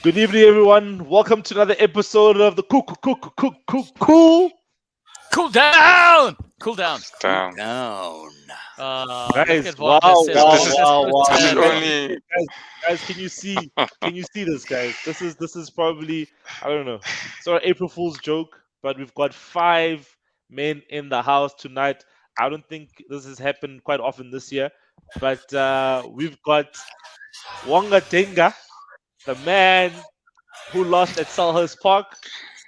Good evening, everyone. Welcome to another episode of the Cool Down. Guys, wow. This is only. Guys, can you see? Can you see this, guys? This is probably, I don't know. It's not an April Fool's joke, but we've got 5 men in the house tonight. I don't think this has happened quite often this year, but we've got Wonga Rants, the man who lost at Selhurst Park.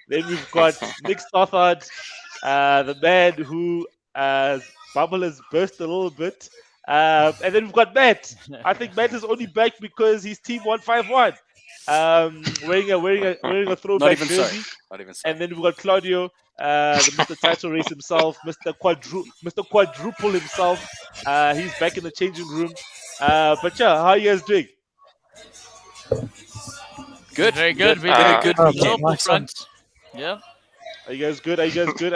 Then we've got Nick Stothard, the man who bubble has burst a little bit. And then we've got Matt. I think Matt is only back because his team won 5-1. Wearing a throwback jersey. Not even sorry. And then we've got Claudio, the Mr. Title Race himself, Mr. Quadruple himself. He's back in the changing room. But yeah, how are you guys doing? Good, very good. We did a good Liverpool front. Yeah. Are you guys good? Good?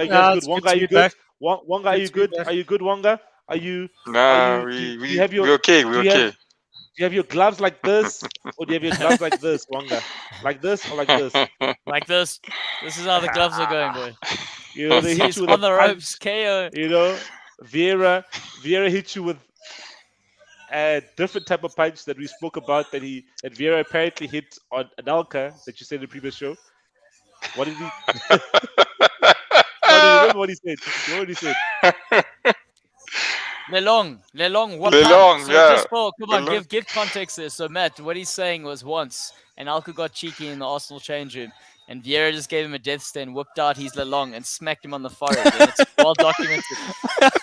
Wonga, are you good? Wonga, are you good? Are you good, Wonga? Are you? Nah, we're okay. We're okay. Do you have your gloves like this, or do you have your gloves like this, Wonga? Like this or like this? Like this. This is how the gloves are going, boy. You know, they hit He's you with on a the punch. ropes, KO. You know, Vieira hit you with a different type of punch that we spoke about that Vieira apparently hit on Anelka that you said in the previous show. What did he? Remember what he said? You know what he said? Lelong, what Lelong, so yeah. just for, come on, Lelong. give context there. So Matt, what he's saying was once Anelka got cheeky in the Arsenal change room, and Vieira just gave him a death stare, whipped out his Lelong, and smacked him on the forehead. And it's well documented.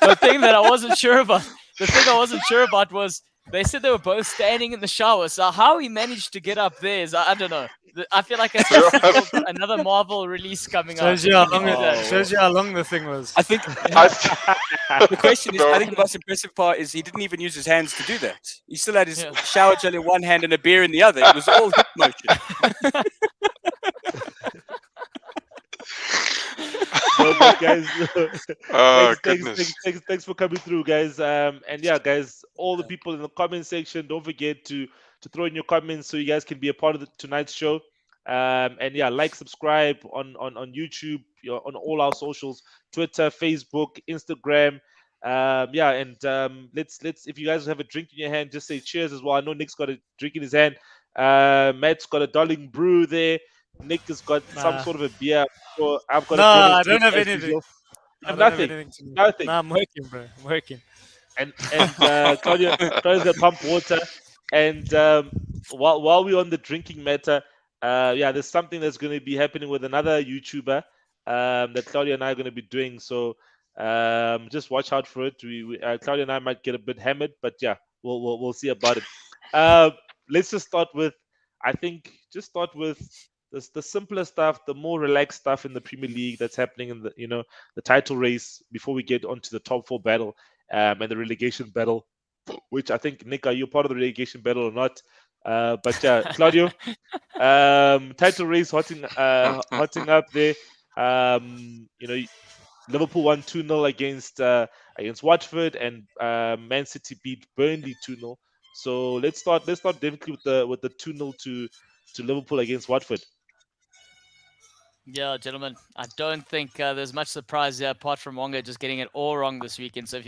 The thing I wasn't sure about was they said they were both standing in the shower. So how he managed to get up there is, I don't know. I feel like it's another Marvel release coming up. Shows you how long the thing was. I think the question is, I think the most impressive part is he didn't even use his hands to do that. He still had his shower gel in one hand and a beer in the other. It was all hip motion. Guys, thanks for coming through, guys. And yeah, guys, all the people in the comment section, don't forget to throw in your comments so you guys can be a part of tonight's show. And yeah, like, subscribe on YouTube, on all our socials, Twitter, Facebook, Instagram. Yeah, and let's if you guys have a drink in your hand, just say cheers as well. I know Nick's got a drink in his hand. Matt's got a Darling Brew there. Nick has got some sort of a beer. So I've got I don't have anything. You have nothing. Nothing. No, I'm working, bro. I'm working. And Claudio's gonna pump water. And while we're on the drinking matter, yeah, there's something that's going to be happening with another YouTuber that Claudia and I are going to be doing. So just watch out for it. Claudia and I might get a bit hammered, but yeah, we'll see about it. Let's just start with, the simpler stuff, the more relaxed stuff in the Premier League that's happening in the title race before we get onto the top 4 battle and the relegation battle, which I think, Nick, are you part of the relegation battle or not? But yeah, Claudio, title race hotting up there. Liverpool won 2-0 against Watford, and Man City beat Burnley 2-0. So let's start definitely with the 2-0 to Liverpool against Watford. Yeah, gentlemen, I don't think there's much surprise here apart from Wonga just getting it all wrong this weekend. So if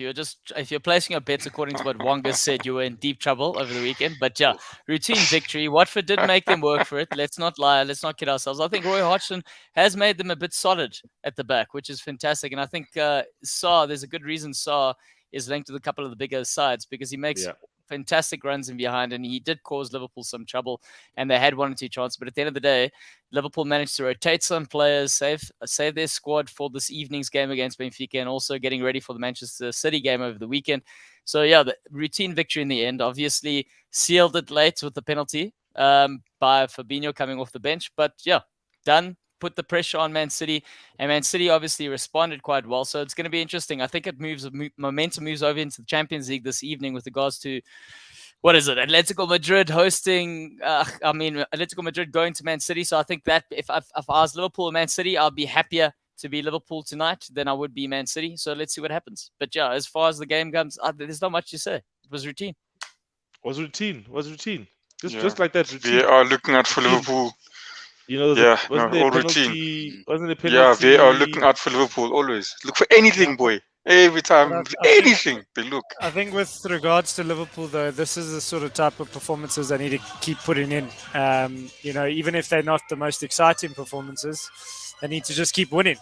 you're placing your bets according to what Wonga said, you were in deep trouble over the weekend. But yeah, routine victory. Watford did make them work for it. Let's not lie. Let's not kid ourselves. I think Roy Hodgson has made them a bit solid at the back, which is fantastic. And I think there's a good reason Sarr is linked with a couple of the bigger sides because he makes fantastic runs in behind, and he did cause Liverpool some trouble, and they had 1 or 2 chances. But at the end of the day, Liverpool managed to rotate some players, save their squad for this evening's game against Benfica, and also getting ready for the Manchester City game over the weekend. So yeah, the routine victory in the end, obviously sealed it late with the penalty by Fabinho coming off the bench. But yeah, done. Put the pressure on Man City, and Man City obviously responded quite well. So it's going to be interesting. I think momentum moves over into the Champions League this evening with regards to, what is it? Atletico Madrid hosting. Atletico Madrid going to Man City. So I think that if I was Liverpool or Man City, I'll be happier to be Liverpool tonight than I would be Man City. So let's see what happens. But yeah, as far as the game comes, there's not much to say. It was routine. Was routine. Just like that routine. We are looking out for Liverpool all penalty? routine. Wasn't a penalty? Yeah, they are looking out for Liverpool always. Look for anything, boy. Every time, anything they look. I think with regards to Liverpool, though, this is the sort of type of performances they need to keep putting in. Even if they're not the most exciting performances, they need to just keep winning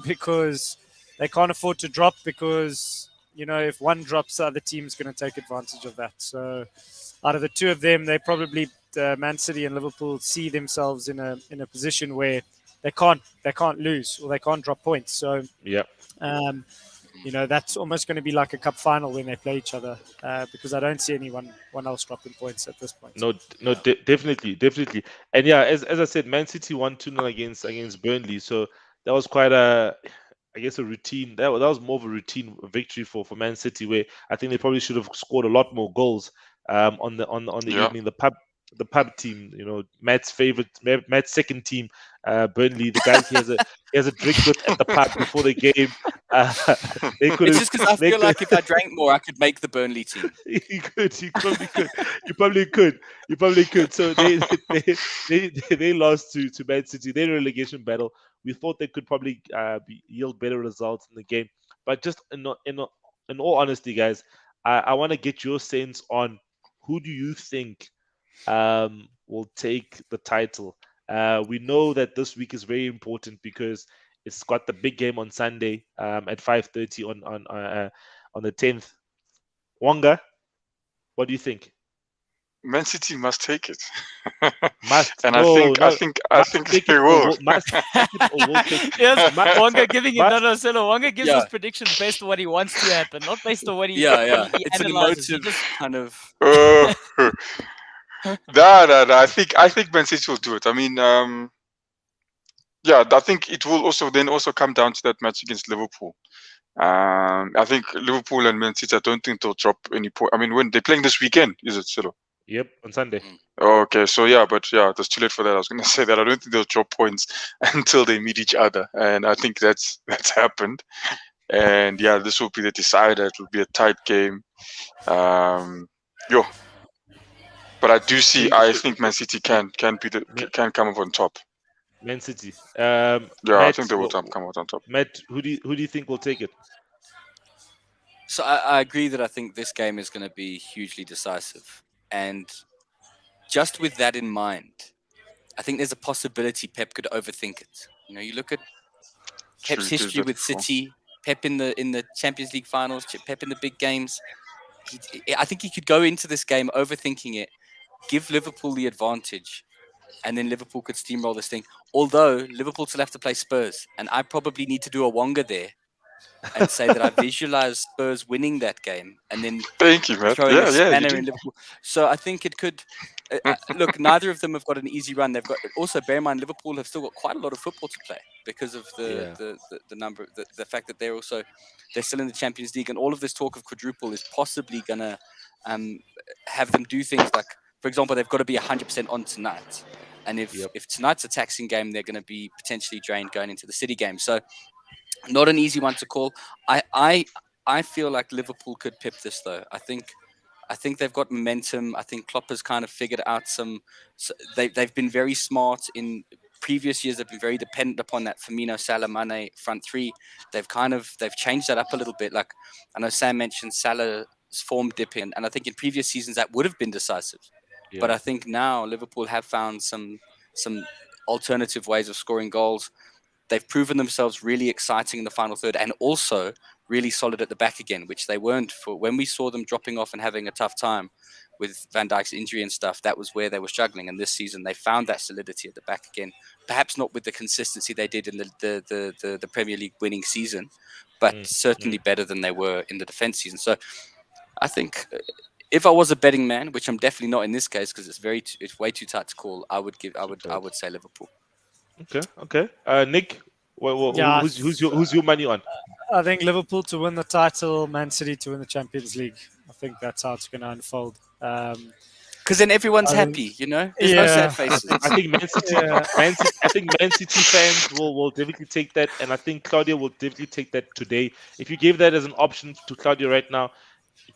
because they can't afford to drop because, if one drops, the other team's going to take advantage of that. So out of the two of them, they probably, Man City and Liverpool, see themselves in a position where they can't lose or they can't drop points. So yeah. That's almost going to be like a cup final when they play each other because I don't see anyone else dropping points at this point. No, definitely. And yeah, as I said, Man City won 2-0 against Burnley. So that was quite a routine. That was more of a routine victory for Man City, where I think they probably should have scored a lot more goals on the evening. The pub team, Matt's second team, Burnley. The guys he has a drink with at the pub before the game. It's just because I feel like if I drank more, I could make the Burnley team. You probably could. So they lost to Man City. Their relegation battle. We thought they could probably yield better results in the game, but just in all honesty, guys, I want to get your sense on who do you think will take the title. We know that this week is very important because it's got the big game on Sunday at 5:30 on the 10th. Wonga, what do you think? Man City must take it. Must. And No, I think they will. Must take it or will take it. Yes, Wonga giving you Wonga gives us predictions based on what he wants to happen, not based on what he he it's analyzes. An emotive kind of. No. I think Man City will do it. I mean, I think it will also come down to that match against Liverpool. I think Liverpool and Man City, I don't think they'll drop any point. I mean, when they're playing this weekend, is it, Silo? Yep, on Sunday. Okay, so that's too late for that. I was going to say that I don't think they'll drop points until they meet each other, and I think that's happened. And this will be the decider. It will be a tight game. But I do see. I think Man City can come up on top. Man City. Matt, I think they will come out on top. Matt, who do you think will take it? So I agree that I think this game is going to be hugely decisive, and just with that in mind, I think there's a possibility Pep could overthink it. You look at Pep's history with City, Pep in the Champions League finals, Pep in the big games. I think he could go into this game overthinking it, give Liverpool the advantage, and then Liverpool could steamroll this thing. Although Liverpool still have to play Spurs, and I probably need to do a Wonga there and say that I visualize Spurs winning that game, and then thank you, man. Throwing a spanner in Liverpool. So I think it could. Look, neither of them have got an easy run. They've got also bear in mind Liverpool have still got quite a lot of football to play because of the number, the fact that they're still in the Champions League, and all of this talk of quadruple is possibly gonna have them do things like, for example, they've got to be 100% on tonight, and if tonight's a taxing game, they're going to be potentially drained going into the City game. So not an easy one to call. I feel like Liverpool could pip this though. I think they've got momentum. I think Klopp has kind of figured out they've been very smart in previous years. They've been very dependent upon that Firmino, Salah, Mane front three. They've changed that up a little bit. Like I know Sam mentioned Salah's form dipping, and I think in previous seasons that would have been decisive. Yeah. But I think now Liverpool have found some alternative ways of scoring goals. They've proven themselves really exciting in the final third, and also really solid at the back again, which they weren't for when we saw them dropping off and having a tough time with Van Dijk's injury and stuff. That was where they were struggling, and this season they found that solidity at the back again. Perhaps not with the consistency they did in the Premier League winning season, but certainly better than they were in the defense season. So I think if I was a betting man, which I'm definitely not in this case because it's way too tight to call, I would say Liverpool. Okay. Nick, who's your money on? I think Liverpool to win the title, Man City to win the Champions League. I think that's how it's going to unfold. Because then everyone's happy, There's no sad faces. I think Man City fans will definitely take that, and I think Claudia will definitely take that today. If you gave that as an option to Claudia right now,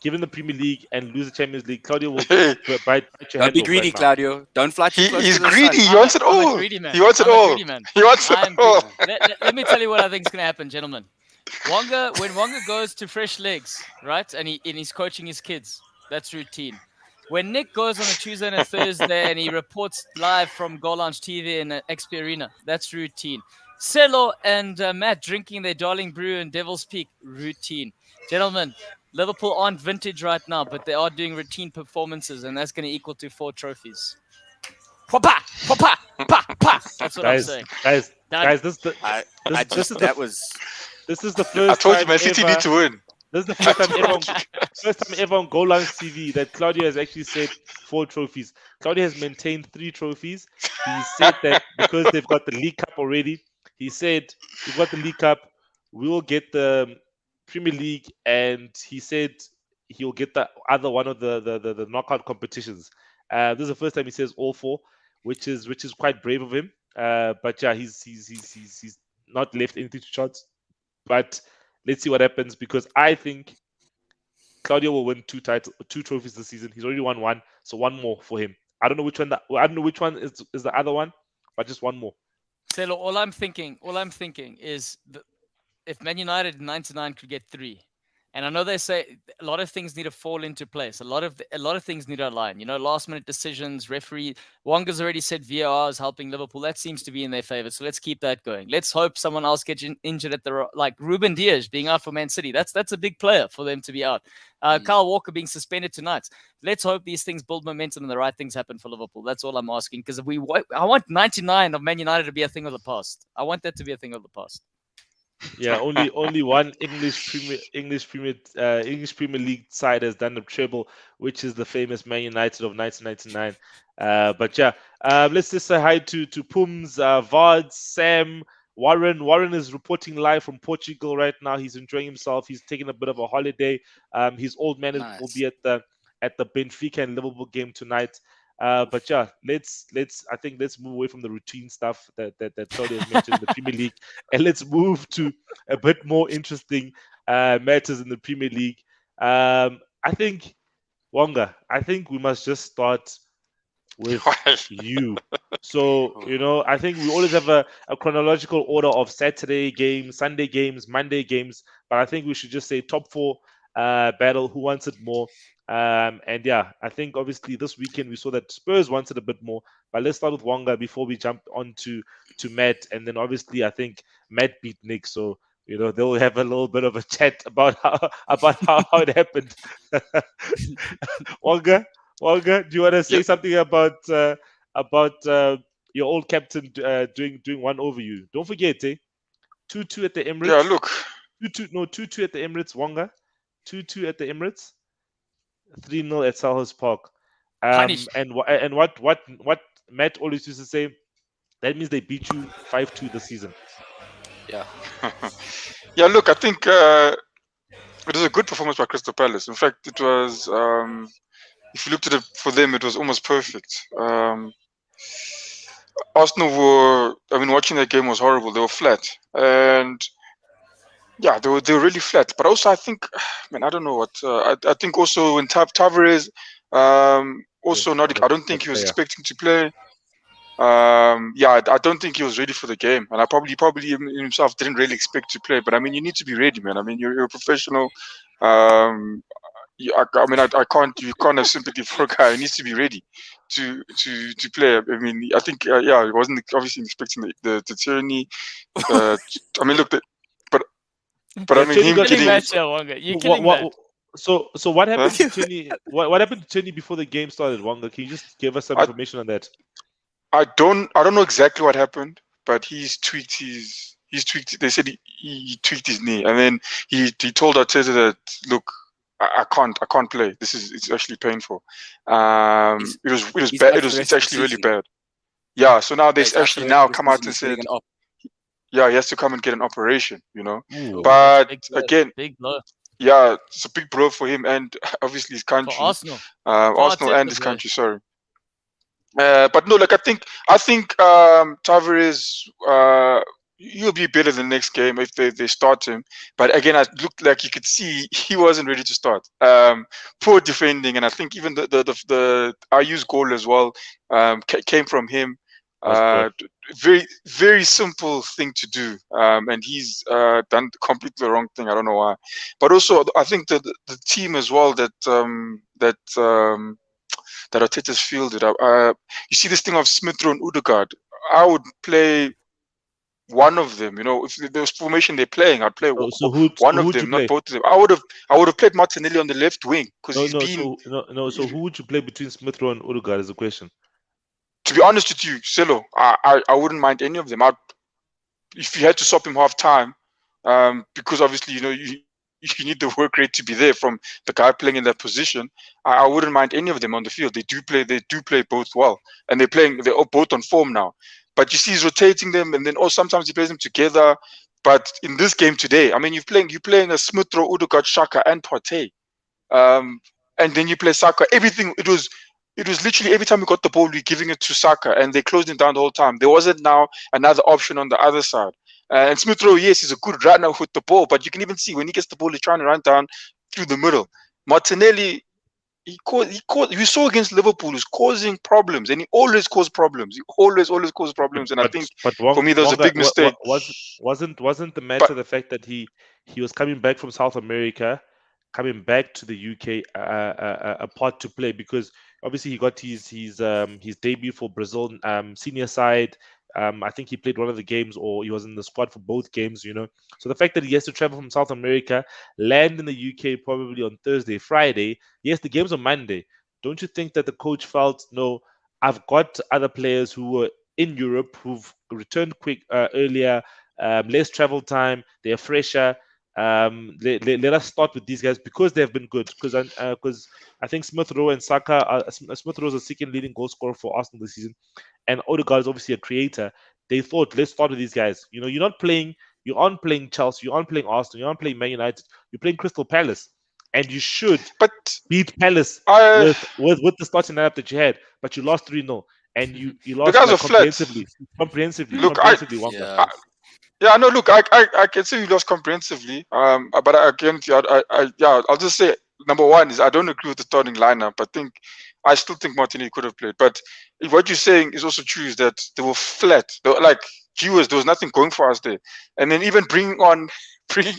given the Premier League and lose the Champions League, Claudio will Hey, bite your Don't head be off greedy, right now. Claudio. Don't fly too close he's to the greedy. sun. He wants it I'm a all. greedy man. He wants it I'm a all. greedy man. He wants I am it all. greedy. Let me tell you what I think is going to happen, gentlemen. When Wonga goes to fresh legs, right, and he's coaching his kids, that's routine. When Nick goes on a Tuesday and a Thursday and he reports live from Goalloungetv in XP Arena, that's routine. Celo and Matt drinking their darling brew in Devil's Peak, routine. Gentlemen, Liverpool aren't vintage right now, but they are doing routine performances, and that's going to equal to 4 trophies. Pa-pa! Pa-pa! Pa-pa! That's what I'm saying. Guys, this is the This is the I first told you, time Man City ever. need to win. This is the first time ever on Goalloungetv that Claudio has actually said 4 trophies. Claudio has maintained 3 trophies. He said that because they've got the League Cup already. He said we've got the League Cup, we will get the Premier League, and he said he'll get the other one of the knockout competitions. This is the first time he says all 4, which is quite brave of him. But yeah, he's not left anything to chance. But let's see what happens, because I think Claudio will win 2 trophies this season. He's already won 1, so 1 more for him. I don't know which one is the other one, but just 1 more. Celo, all I'm thinking is if Man United 99 could get 3, and I know they say a lot of things need to fall into place. A lot of things need to align. You know, last minute decisions, referee. Wonga's already said Vieira is helping Liverpool. That seems to be in their favor. So let's keep that going. Let's hope someone else gets injured at like Ruben Dias being out for Man City. That's a big player for them to be out. Kyle Walker being suspended tonight. Let's hope these things build momentum and the right things happen for Liverpool. That's all I'm asking, because I want 99 of Man United to be a thing of the past. I want that to be a thing of the past. Yeah, only one English Premier League side has done the treble, which is the famous Man United of 1999. But yeah, let's just say hi to Pums, Vard, Sam, Warren. Warren is reporting live from Portugal right now. He's enjoying himself. He's taking a bit of a holiday. His old man will be at the Benfica and Liverpool game tonight. But yeah, let's move away from the routine stuff that Claudio has mentioned in the Premier League, and let's move to a bit more interesting matters in the Premier League. I think, Wonga, we must just start with you. So, I think we always have a chronological order of Saturday games, Sunday games, Monday games, but I think we should just say top 4 battle, who wants it more. And yeah, I think obviously this weekend we saw that Spurs wanted a bit more, but let's start with Wonga before we jump on to Matt. And then obviously I think Matt beat Nick, so they'll have a little bit of a chat about how it happened. Wonga, do you want to say something about your old captain doing one over you? Don't forget, 2-2 at the Emirates. Yeah, look. 2-2 at the Emirates, Wonga. 2-2 at the Emirates. 3-0 at Selhurst Park. And what Matt always used to say, that means they beat you 5-2 this season. Yeah. Yeah, look, I think it was a good performance by Crystal Palace. In fact, it was, if you looked at it for them, it was almost perfect. Arsenal watching that game was horrible. They were flat. And yeah, they were really flat. But also, I think, I don't know what. I think also when Tavares, I don't think he was expecting to play. I don't think he was ready for the game, and I probably himself didn't really expect to play. But you need to be ready, man. You're a professional. You can't have sympathy for a guy who needs to be ready to play. I think he wasn't obviously expecting the tyranny. Him getting. So what happened to Tony? What happened to Tony before the game started, Wonga? Can you just give us some information on that? I don't know exactly what happened, but he's tweaked. They said he tweaked his knee, and then he told Arteta that, look, I can't play. It's actually painful. It was bad. It's actually really bad. Yeah. So now they actually now come out and say, yeah, he has to come and get an operation. Ooh, but again, big blow. Yeah, it's a big blow for him and obviously his country. For Arsenal. Arsenal and his country. Sorry. But no, I think Tavares, he'll be better the next game if they start him. But again, it looked like you could see he wasn't ready to start. Poor defending, and I think even the IU's goal as well came from him. Very, very simple thing to do, and he's done completely the wrong thing. I don't know why, but also I think the team as well that Arteta's fielded. You see this thing of Smith Rowe and Odegaard. I would play one of them. You know, if there's formation they're playing, I'd play one of them, not both of them. I would have played Martinelli on the left wing because he's been. So who would you play between Smith Rowe and Odegaard is the question. To be honest with you, Celo, I wouldn't mind any of them. If you had to stop him half time, because obviously you need the work rate to be there from the guy playing in that position. I wouldn't mind any of them on the field. They do play both well, and they're both on form now. But you see, he's rotating them, and then sometimes he plays them together. But in this game today, I mean, you're playing a Smith Rowe, Odegaard, Xhaka, and Partey, and then you play Saka. Everything it was literally every time we got the ball, we're giving it to Saka, and they closed him down the whole time. There wasn't now another option on the other side. And Smith Rowe, yes, he's a good runner with the ball, but you can even see when he gets the ball, he's trying to run down through the middle. Martinelli, we saw against Liverpool, he's causing problems, and he always caused problems. He always causes problems, and I think for me that was a big mistake. Wasn't the matter the fact that he was coming back from South America, coming back to the UK, a part to play, because obviously he got his debut for Brazil senior side. I think he played one of the games, or he was in the squad for both games, So the fact that he has to travel from South America, land in the UK probably on Thursday, Friday. Yes, the game's on Monday. Don't you think that the coach felt, no, I've got other players who were in Europe who've returned earlier, less travel time, they're fresher. Let us start with these guys because they've been good. Because I think Smith Rowe and Saka, Smith Rowe is the second leading goal scorer for Arsenal this season, and Odegaard is obviously a creator. They thought, let's start with these guys. You aren't playing Chelsea, you aren't playing Arsenal, you aren't playing Man United, you're playing Crystal Palace, and you should beat Palace with the starting lineup that you had, but you lost 3-0, and you lost comprehensively. Yeah, no, look, I can say we lost comprehensively. But again, I'll just say number one is I don't agree with the starting lineup. I still think Martinelli could have played. But what you're saying is also true, is that they were flat. They were like viewers, there was nothing going for us there. And then even bring on who's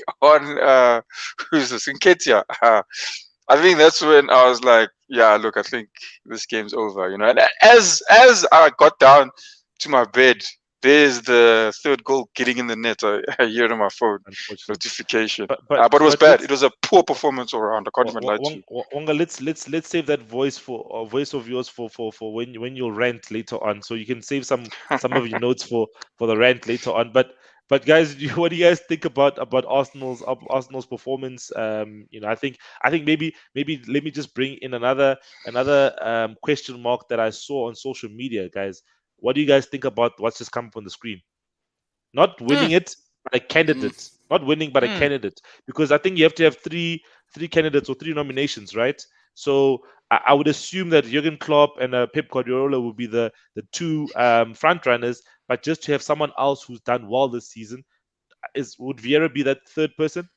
this? Nketiah. I think that's when I was like, yeah, look, I think this game's over, And as I got down to my bed, there's the third goal getting in the net. I hear it on my phone notification. But it was bad. It was a poor performance all around. I can't even lie to you. Wonga, let's save that voice of yours for when you'll rant later on. So you can save some of your notes for the rant later on. But guys, what do you guys think about Arsenal's performance? I think maybe let me just bring in another question mark that I saw on social media, guys. What do you guys think about what's just come up on the screen? Not winning it, but a candidate. Not winning, but a candidate. Because I think you have to have three candidates or 3 nominations, right? So I would assume that Jurgen Klopp and Pep Guardiola will be the 2 front runners. But just to have someone else who's done well this season, would Vieira be that third person?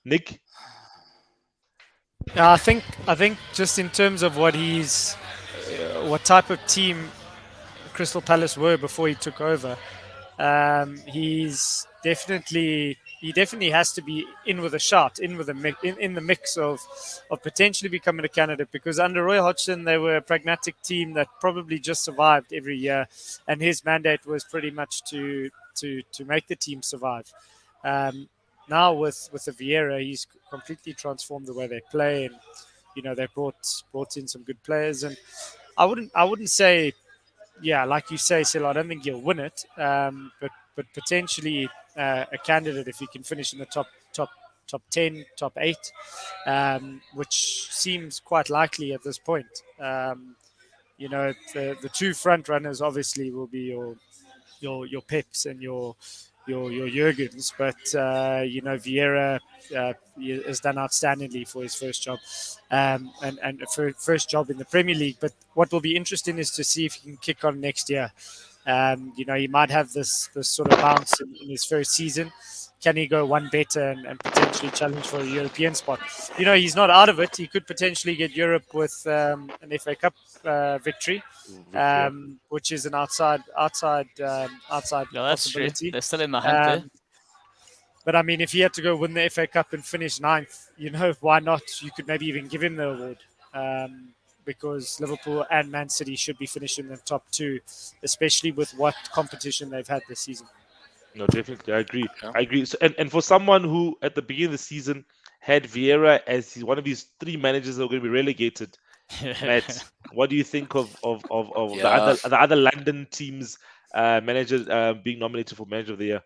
Nick? I think just in terms of what type of team Crystal Palace were before he took over, he definitely has to be in with a shot, in the mix of potentially becoming a candidate, because under Roy Hodgson they were a pragmatic team that probably just survived every year, and his mandate was pretty much to make the team survive. Now with the Vieira, he's completely transformed the way they play, and they brought in some good players, and I wouldn't say, yeah, like you say, Sil, I don't think he'll win it, but potentially a candidate if he can finish in the top 10, top 8, which seems quite likely at this point. The 2 front runners obviously will be your Peps and your Jurgens, but Vieira has done outstandingly for his first job, and first job in the Premier League. But what will be interesting is to see if he can kick on next year. He might have this sort of bounce in his first season. Can he go one better and potentially challenge for a European spot? He's not out of it. He could potentially get Europe with an FA Cup victory, which is an outside Yeah, that's true. possibility. They're still in the hunt there. But I mean, if he had to go win the FA Cup and finish 9th, why not? You could maybe even give him the award. Because Liverpool and Man City should be finishing in the top 2, especially with what competition they've had this season. No, definitely, I agree. I agree. So, and for someone who at the beginning of the season had Vieira as one of these 3 managers that are going to be relegated, Matt, what do you think of the other London teams' managers being nominated for Manager of the Year?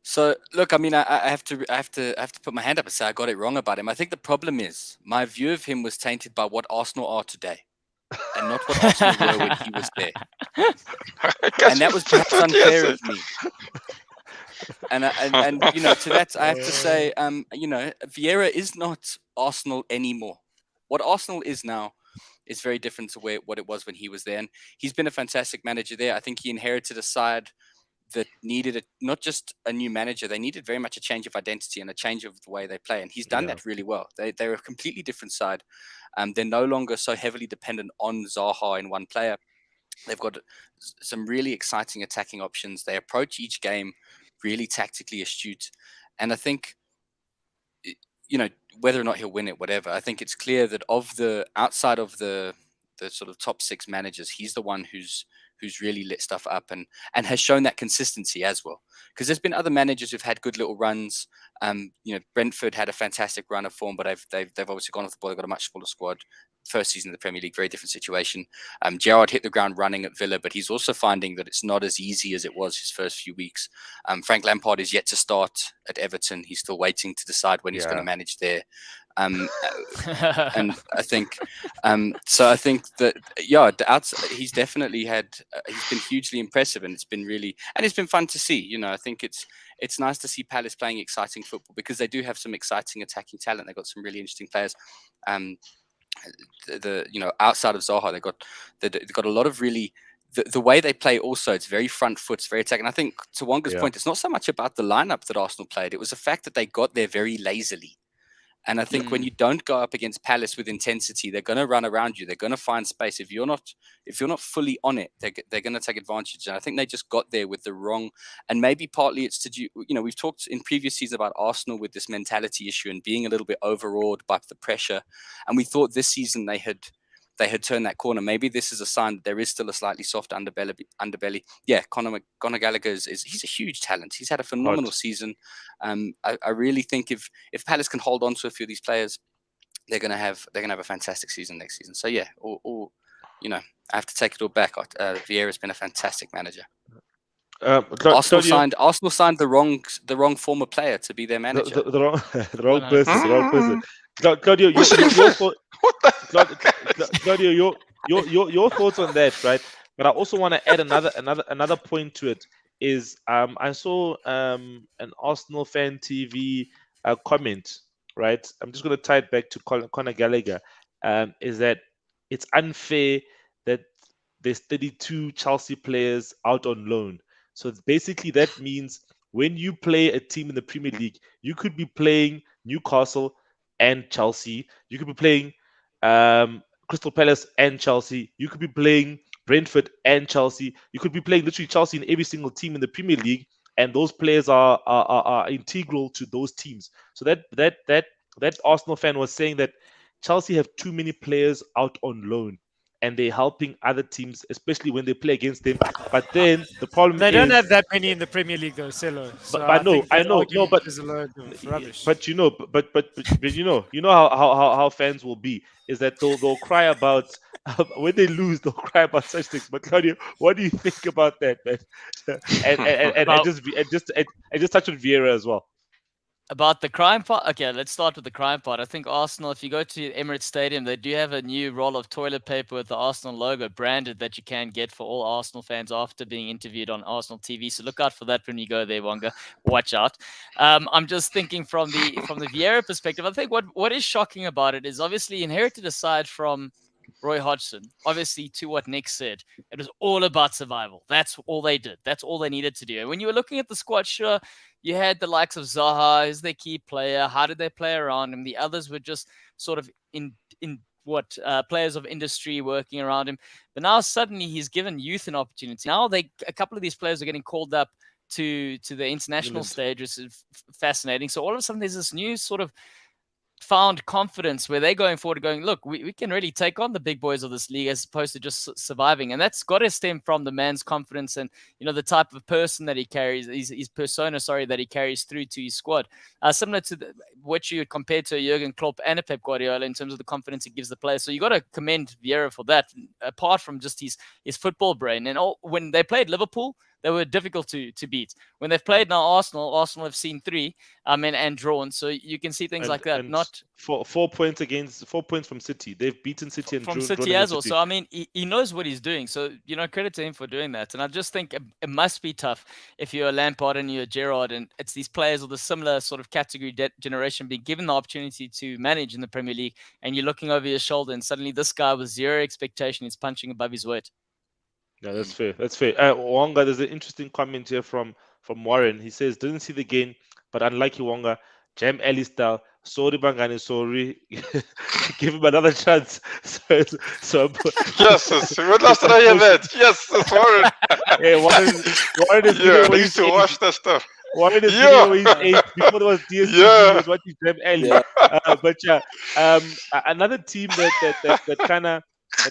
So look, I mean, I have to put my hand up and say I got it wrong about him. I think the problem is my view of him was tainted by what Arsenal are today, and not what Arsenal were when he was there. And that was perhaps unfair of me. And to that I have to say, Vieira is not Arsenal anymore. What Arsenal is now is very different to what it was when he was there. And he's been a fantastic manager there. I think he inherited a side that needed not just a new manager, they needed very much a change of identity and a change of the way they play. And he's done that really well. They're a completely different side. They're no longer so heavily dependent on Zaha in one player. They've got some really exciting attacking options. They approach each game really tactically astute. And I think, whether or not he'll win it, whatever, I think it's clear that outside of the sort of top 6 managers, he's the one who's really lit stuff up and has shown that consistency as well. Because there's been other managers who've had good little runs. Brentford had a fantastic run of form, but they've obviously gone off the ball. They've got a much smaller squad. First season in the Premier League, very different situation. Gerrard hit the ground running at Villa, but he's also finding that it's not as easy as it was his first few weeks. Frank Lampard is yet to start at Everton. He's still waiting to decide when he's going to manage there. And I think, I think that he's definitely he's been hugely impressive, and it's been fun to see. I think it's nice to see Palace playing exciting football because they do have some exciting attacking talent. They've got some really interesting players. Outside of Zaha, they've got a lot of really the way they play. Also, it's very front foot, it's very attacking. I think to Wonga's point, it's not so much about the lineup that Arsenal played; it was the fact that they got there very lazily. And I think when you don't go up against Palace with intensity, they're going to run around you. They're going to find space. If you're not fully on it, they're going to take advantage. And I think they just got there with the wrong. And maybe partly it's to do. We've talked in previous seasons about Arsenal with this mentality issue and being a little bit overawed by the pressure. And we thought this season they had turned that corner. Maybe this is a sign that there is still a slightly soft underbelly. Yeah, Conor Gallagher he's a huge talent. He's had a phenomenal season. I really think if Palace can hold on to a few of these players, they're gonna have a fantastic season next season. So yeah, I have to take it all back. Vieira's been a fantastic manager. Arsenal signed the wrong former player to be their manager. The wrong person. The wrong person. Claudio, your thoughts on that, right? But I also want to add another point to it. Is I saw an Arsenal fan TV comment, right? I'm just going to tie it back to Conor Gallagher. Is that it's unfair that there's 32 Chelsea players out on loan. So basically that means when you play a team in the Premier League, you could be playing Newcastle and Chelsea. You could be playing Crystal Palace and Chelsea. You could be playing Brentford and Chelsea. You could be playing literally Chelsea in every single team in the Premier League, and those players are integral to those teams. So that Arsenal fan was saying that Chelsea have too many players out on loan, and they're helping other teams, especially when they play against them. But then the problem they don't have that many in the Premier League, though, Celo. So I know, no, but is a load of rubbish. But you know how fans will be is that they'll cry about when they lose, they'll cry about such things. But Claudio, what do you think about that, man? and just touch on Vieira as well. About the crime part? Okay, let's start with the crime part. I think Arsenal, if you go to Emirates Stadium, they do have a new roll of toilet paper with the Arsenal logo branded that you can get for all Arsenal fans after being interviewed on Arsenal TV. So look out for that when you go there, Wonga. Watch out. I'm just thinking from the Vieira perspective, I think what is shocking about it is obviously inherited aside from Roy Hodgson, obviously to what Nick said, it was all about survival. That's all they did. That's all they needed to do. And when you were looking at the squad, sure, you had the likes of Zaha as their key player. How did they play around him? The others were just sort of players of industry working around him. But now suddenly he's given youth an opportunity. Now a couple of these players are getting called up to the international stage, which is fascinating. So all of a sudden there's this new sort of found confidence where they're going forward going, look, we can really take on the big boys of this league as opposed to just surviving. And that's got to stem from the man's confidence and, the type of person that he carries, his persona, that he carries through to his squad. Similar to what you would compare to a Jurgen Klopp and a Pep Guardiola in terms of the confidence he gives the players. So you got to commend Vieira for that, apart from just his football brain. And when they played Liverpool, they were difficult to beat. When they've played now Arsenal have seen 3 and drawn. So you can see things like that. Not 4 points from City. They've beaten City and from City as well. So I mean, he knows what he's doing. So credit to him for doing that. And I just think it must be tough if you're a Lampard and you're a Gerrard, and it's these players of the similar sort of category generation being given the opportunity to manage in the Premier League, and you're looking over your shoulder, and suddenly this guy with zero expectation is punching above his weight. Yeah, that's fair. That's fair. Wonga, there's an interesting comment here from Warren. He says, didn't see the game, but unlike Wonga, Jam Ali style, sorry Bangani, sorry. Give him another chance. So yes, when last did I hear that? Yes, that's Warren. Hey, Warren is I used to watch that stuff. Warren is video he's 8 before there was DSTV. He was watching Jam Ali. But yeah, another team that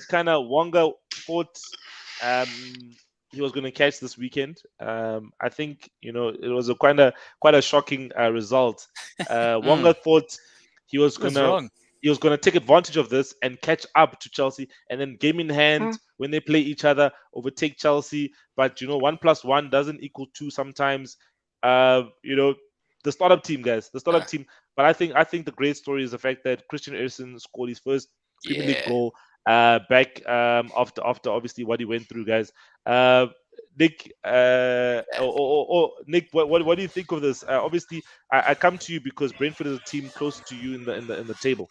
kind of Wonga thought he was going to catch this weekend. I think it was quite a shocking result. Wonga thought he was going to take advantage of this and catch up to Chelsea, and then game in hand when they play each other, overtake Chelsea. But 1 + 1 doesn't equal 2 sometimes. The startup team, guys, team. But I think the great story is the fact that Christian Eriksen scored his first Premier League goal. Back after obviously what he went through, guys. Nick, Nick, what do you think of this? Obviously, I come to you because Brentford is a team close to you in the table.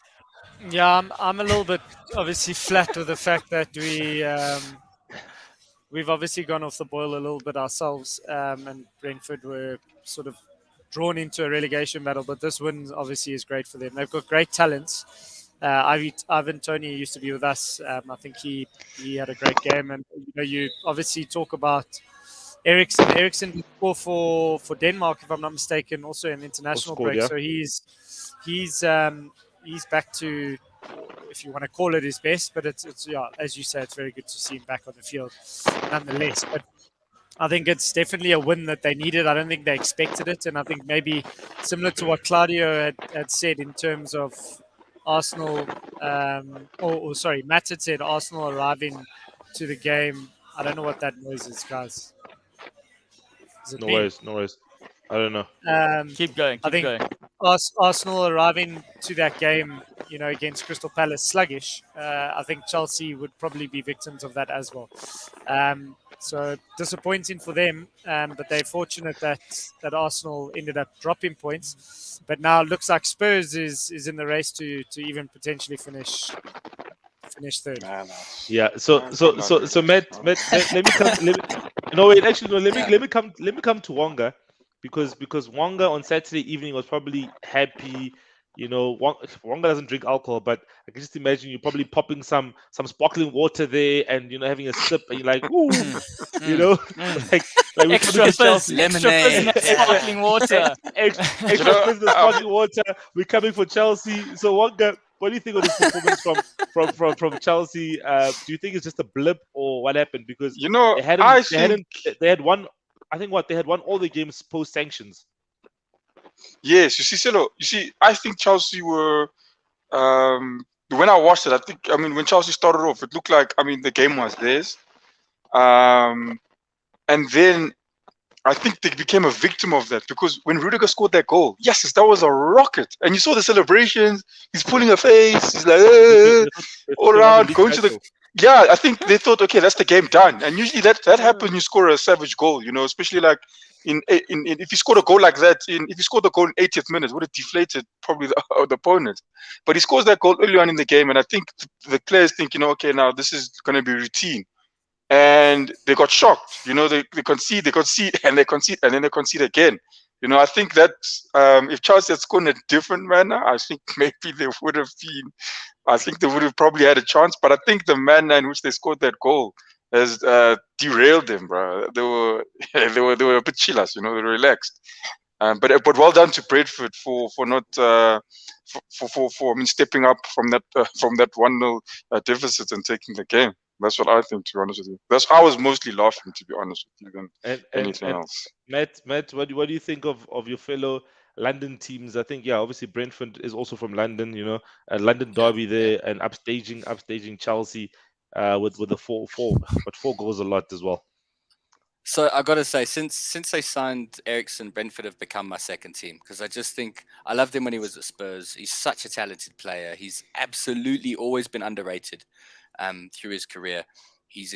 Yeah, I'm a little bit obviously flat with the fact that we've obviously gone off the boil a little bit ourselves, and Brentford were sort of drawn into a relegation battle. But this win obviously is great for them. They've got great talents. Ivan Toney used to be with us. I think he had a great game, and you obviously talk about Eriksen. Eriksen did score for Denmark, if I'm not mistaken, also an international break. Yeah. So he's back to, if you want to call it, his best. But it's as you say, it's very good to see him back on the field, nonetheless. But I think it's definitely a win that they needed. I don't think they expected it, and I think maybe similar to what Claudio had said in terms of Arsenal, Matt had said Arsenal arriving to the game. I don't know what that noise is, guys. No worries. I don't know. Keep going. I think Arsenal arriving to that game, against Crystal Palace sluggish. I think Chelsea would probably be victims of that as well. So disappointing for them, but they're fortunate that Arsenal ended up dropping points. But now it looks like Spurs is in the race to even potentially finish third. Yeah. So Matt, let me come to Wonga, because Wonga on Saturday evening was probably happy. Wonga doesn't drink alcohol, but I can just imagine you probably popping some sparkling water there and having a sip, and you're like, ooh, like extra fizz, lemonade, sparkling water, extra fizz, sparkling water. We're coming for Chelsea. So Wonga, what do you think of this performance from Chelsea? Do you think it's just a blip, or what happened? Because they had won. I think they had won all the games post sanctions. Yes, you see, Silo. You see, I think Chelsea were. When I watched it, when Chelsea started off, it looked like the game was theirs, and then I think they became a victim of that, because when Rudiger scored that goal, yes, that was a rocket, and you saw the celebrations. He's pulling a face. He's like all around, going to the. Yeah, I think they thought, okay, that's the game done. And usually that happens. You score a savage goal, especially like in if you scored a goal like that, if you scored the goal in 80th minute, would have deflated probably the opponent. But he scores that goal early on in the game, and I think the players think, okay, now this is going to be routine. And they got shocked. They concede, and they concede, and then they concede again. I think that if Chelsea had scored in a different manner, I think maybe they would have been. I think they would have probably had a chance. But I think the manner in which they scored that goal has derailed them, bro. They were they were a bit chillers, they were relaxed. But well done to Brentford for not stepping up from that 1-0 deficit and taking the game. That's what I think, to be honest with you. I was mostly laughing, to be honest with you, than anything else. Matt, what do you think of your fellow London teams? I think, obviously Brentford is also from London, a London derby there, and upstaging Chelsea with the four goals a lot as well. So I got to say, since they signed Eriksen, Brentford have become my second team, because I just think I loved him when he was at Spurs. He's such a talented player. He's absolutely always been underrated through his career. He's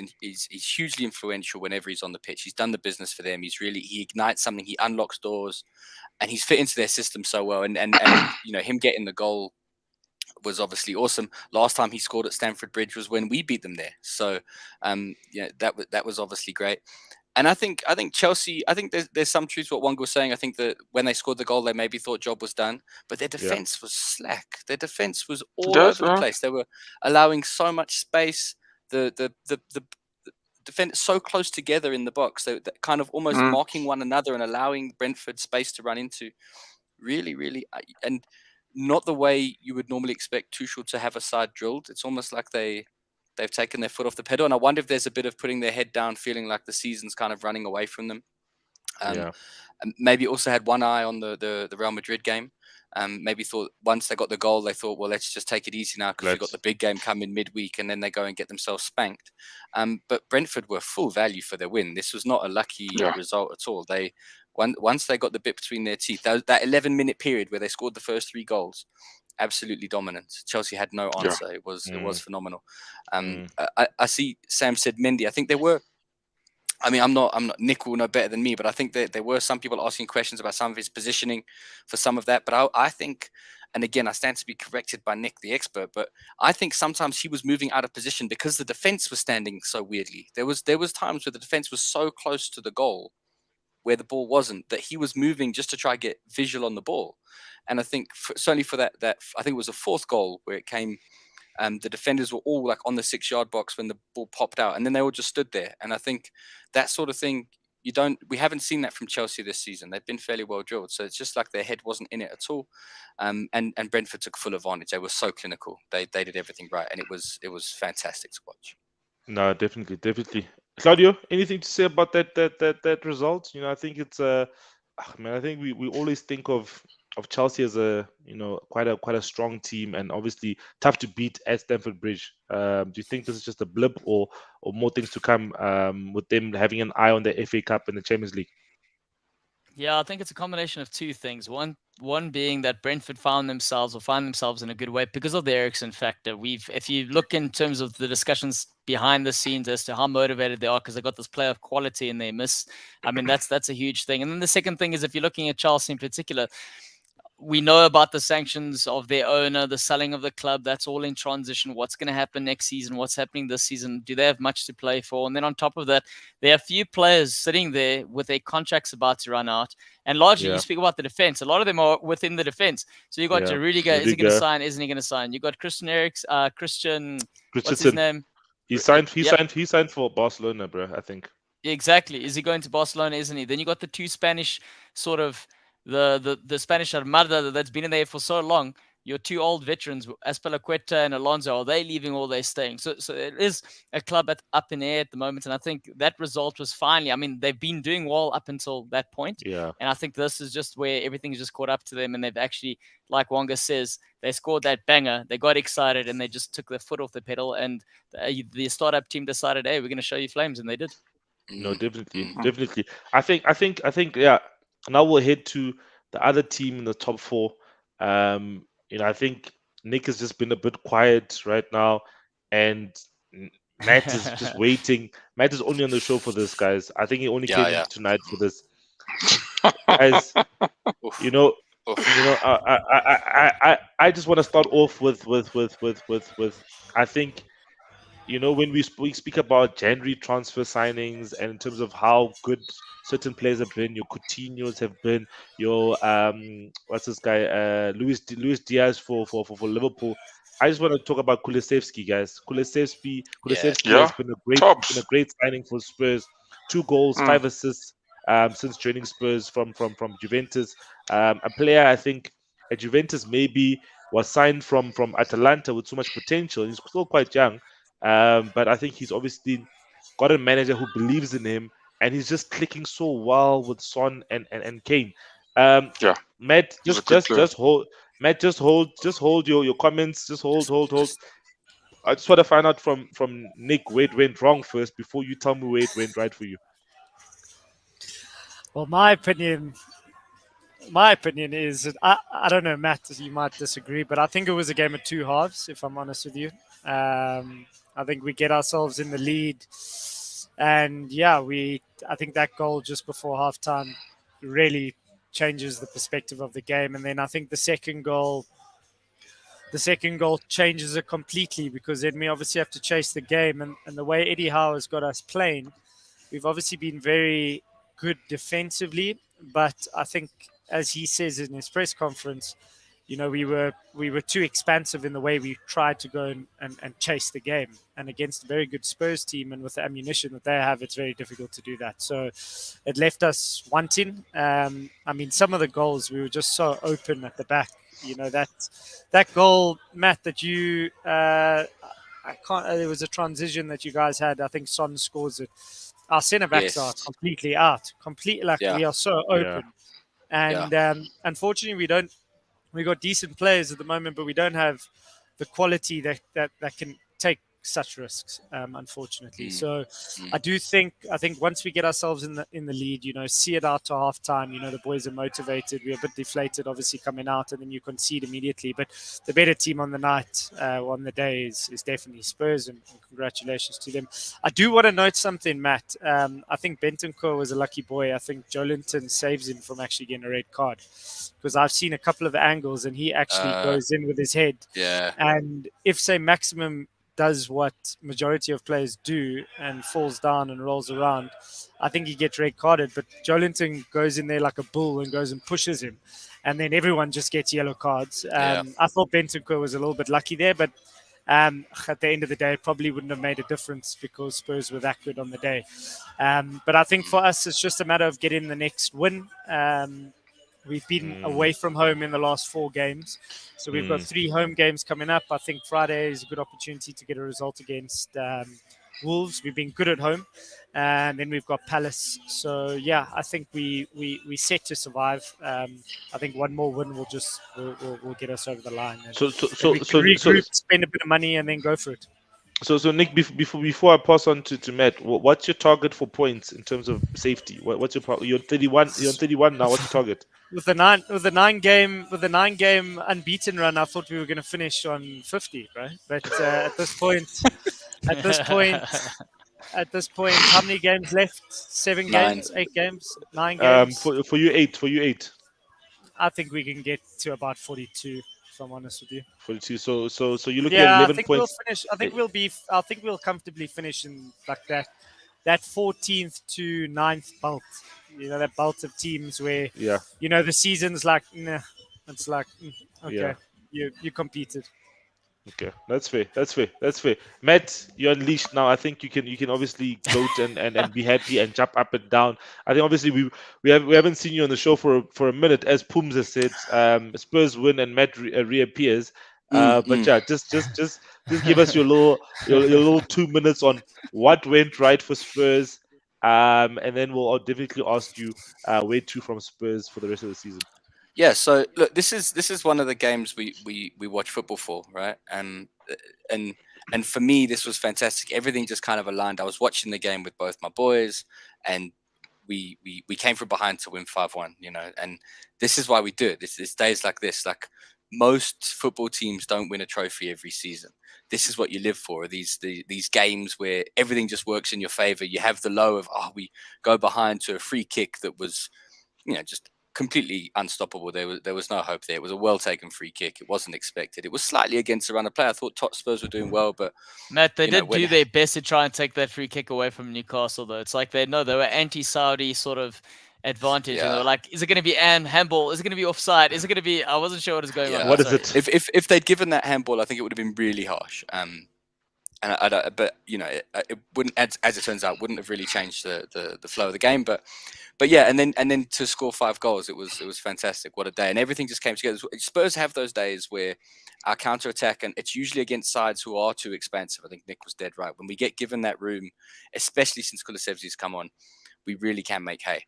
hugely influential whenever he's on the pitch. He's done the business for them. He ignites something. He unlocks doors, and he's fit into their system so well. And him getting the goal was obviously awesome. Last time he scored at Stamford Bridge was when we beat them there. So that was obviously great. And I think Chelsea, I think there's some truth to what Wonga was saying. I think that when they scored the goal, they maybe thought job was done, but their defense was slack. Their defense was all over the place. They were allowing so much space. The defense so close together in the box, they kind of almost marking one another and allowing Brentford space to run into. Really, really, and not the way you would normally expect Tuchel to have a side drilled. It's almost like they've taken their foot off the pedal, and I wonder if there's a bit of putting their head down, feeling like the season's kind of running away from them. Maybe also had one eye on the Real Madrid game. Maybe thought once they got the goal, they thought, well, let's just take it easy now because we've got the big game coming midweek, and then they go and get themselves spanked. But Brentford were full value for their win. This was not a lucky result at all. Once they got the bit between their teeth, that 11-minute period where they scored the first 3 goals, absolutely dominant. Chelsea had no answer. It was phenomenal. I see Sam said Mendy. I think there were. I mean, I'm not. Nick will know better than me, but I think that there were some people asking questions about some of his positioning for some of that. But I think, and again, I stand to be corrected by Nick, the expert, but I think sometimes he was moving out of position because the defense was standing so weirdly. There was times where the defense was so close to the goal where the ball wasn't, that he was moving just to try get visual on the ball. And I think certainly for that I think it was a 4th goal where it came. The defenders were all like on the 6-yard box when the ball popped out, and then they all just stood there. And I think that sort of thing, we haven't seen that from Chelsea this season. They've been fairly well drilled, so it's just like their head wasn't in it at all. And Brentford took full advantage. They were so clinical. They did everything right, and it was fantastic to watch. No, definitely. Claudio, anything to say about that result? I think it's I think we always think of Chelsea as a quite a strong team, and obviously tough to beat at Stamford Bridge. Do you think this is just a blip, or more things to come with them having an eye on the FA Cup and the Champions League? Yeah, I think it's a combination of 2 things. One being that Brentford find themselves in a good way because of the Eriksen factor. If you look in terms of the discussions behind the scenes as to how motivated they are because they got this player of quality and they miss. I mean, that's a huge thing. And then the second thing is, if you're looking at Chelsea in particular, we know about the sanctions of their owner, the selling of the club. That's all in transition. What's going to happen next season? What's happening this season? Do they have much to play for? And then on top of that, there are a few players sitting there with their contracts about to run out. And largely, you speak about the defense. A lot of them are within the defense. So you got Rudiger. Is he going to sign? Isn't he going to sign? You got Christian what's his name? He signed for Barcelona, bro, I think. Exactly. Is he going to Barcelona? Isn't he? Then you got the 2 Spanish sort of the Spanish Armada that's been in there for so long. Your 2 old veterans, Azpilicueta and Alonso, are they leaving or are they staying? So it is a club up in the air at the moment. And I think that result was finally, I mean, they've been doing well up until that point. Yeah. And I think this is just where everything's just caught up to them. And they've actually, like Wonga says, they scored that banger. They got excited and they just took their foot off the pedal. And the startup team decided, hey, we're going to show you flames. And they did. No, definitely. I think, yeah. Now we'll head to the other team in the top 4. I think Nick has just been a bit quiet right now, and Matt is just waiting. Matt is only on the show for this, guys. I think he only came tonight for this. Guys, you know, I just want to start off with I think, when we speak about January transfer signings and in terms of how good certain players have been, your Coutinho's have been, your what's this guy, Luis Diaz for Liverpool. I just want to talk about Kulusevski, guys. Kulusevski has been a great signing for Spurs. 2 goals, 5 assists since joining Spurs from Juventus. A player I think at Juventus maybe was signed from Atalanta with so much potential. He's still quite young, but I think he's obviously got a manager who believes in him, and he's just clicking so well with Son and Kane. Matt, just hold. Matt, just hold your comments. Just hold. I just want to find out from Nick where it went wrong first before you tell me where it went right for you. Well, my opinion is, I don't know, Matt, you might disagree, but I think it was a game of 2 halves, if I'm honest with you. I think we get ourselves in the lead, and I think that goal just before halftime really changes the perspective of the game. And then I think the second goal changes it completely, because then we obviously have to chase the game, and the way Eddie Howe has got us playing, we've obviously been very good defensively, but I think, as he says in his press conference, we were too expansive in the way we tried to go and chase the game. And against a very good Spurs team and with the ammunition that they have, it's very difficult to do that. So it left us wanting. Some of the goals, we were just so open at the back. That goal, Matt, that you there was a transition that you guys had. I think Son scores it. Our centre backs are completely out. We are so open. And unfortunately, we got decent players at the moment, but we don't have the quality that can take such risks, unfortunately. So I think once we get ourselves in the lead, see it out to half time, the boys are motivated. We're a bit deflated, obviously, coming out, and then you concede immediately. But the better team on the night, on the day, is definitely Spurs, and congratulations to them. I do want to note something, Matt. I think Bentancur was a lucky boy. I think Joelinton saves him from actually getting a red card, because I've seen a couple of angles and he actually goes in with his head. Yeah. And if, say, Maximum does what majority of players do and falls down and rolls around, I think he gets red carded. But Joelinton goes in there like a bull and goes and pushes him, and then everyone just gets yellow cards. I thought Bentancur was a little bit lucky there, but at the end of the day, it probably wouldn't have made a difference because Spurs were that good on the day. But I think for us, it's just a matter of getting the next win. We've been away from home in the last 4 games. So we've got 3 home games coming up. I think Friday is a good opportunity to get a result against Wolves. We've been good at home. And then we've got Palace. So, I think we set to survive. I think one more win will get us over the line. And So regroup, spend a bit of money, and then go for it. So Nick, before I pass on to Matt, what's your target for points in terms of safety? What's your you're 31? You're on 31 now. What's your target? With the nine game unbeaten run, I thought we were going to finish on 50, right? But at this point, how many games left? 7 games, 8 games, 9 games. For you 8. I think we can get to about 42. If I'm honest with you. 42. So you're looking at 11 points. I think we'll comfortably finish in like that 14th to 9th belt. That belt of teams where the season's like, nah, it's like okay, you competed. Okay, that's fair. Matt, you're unleashed now. I think you can obviously gloat and be happy and jump up and down. I think obviously we haven't seen you on the show for a minute, as Pooms has said. Spurs win and Matt reappears. Just give us your little 2 minutes on what went right for Spurs, and then we'll definitely ask you where to from Spurs for the rest of the season. Yeah, so look, this is one of the games we watch football for, right? And for me, this was fantastic. Everything just kind of aligned. I was watching the game with both my boys, and we came from behind to win 5-1, and this is why we do it. This days like this, like most football teams don't win a trophy every season. This is what you live for, these games where everything just works in your favor. You have the low of, we go behind to a free kick that was, just completely unstoppable. There was no hope there. It was a well taken free kick. It wasn't expected. It was slightly against the run of play. I thought Spurs were doing well, but Matt, they did do their best to try and take that free kick away from Newcastle, though. It's like they were anti-Saudi sort of advantage, and they were like, is it going to be handball? Is it going to be offside? Is it going to be? I wasn't sure what was going on. What is it? If they'd given that handball, I think it would have been really harsh. But it wouldn't, as it turns out, wouldn't have really changed the flow of the game. But yeah, and then to score 5 goals, it was fantastic. What a day! And everything just came together. Spurs have those days where our counter attack, and it's usually against sides who are too expansive. I think Nick was dead right. When we get given that room, especially since Kulusevski's come on, we really can make hay.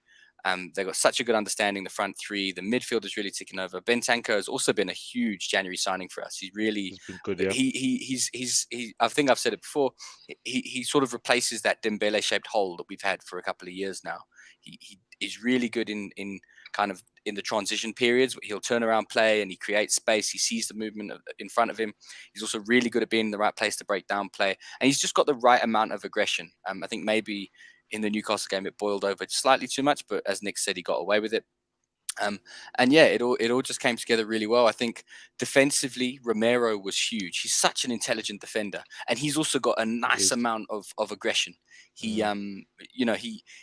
They've got such a good understanding, the front three. The midfield is really ticking over. Bentancur has also been a huge January signing for us. He's really been good, yeah. He's I think I've said it before. He sort of replaces that Dembele-shaped hole that we've had for a couple of years now. He is really good in kind of in the transition periods. He'll turn around play and he creates space. He sees the movement in front of him. He's also really good at being in the right place to break down play. And he's just got the right amount of aggression. I think maybe in the Newcastle game, it boiled over slightly too much, but as Nick said, he got away with it. And yeah, it all just came together really well. I think defensively, Romero was huge. He's such an intelligent defender, and he's also got a nice amount of aggression. He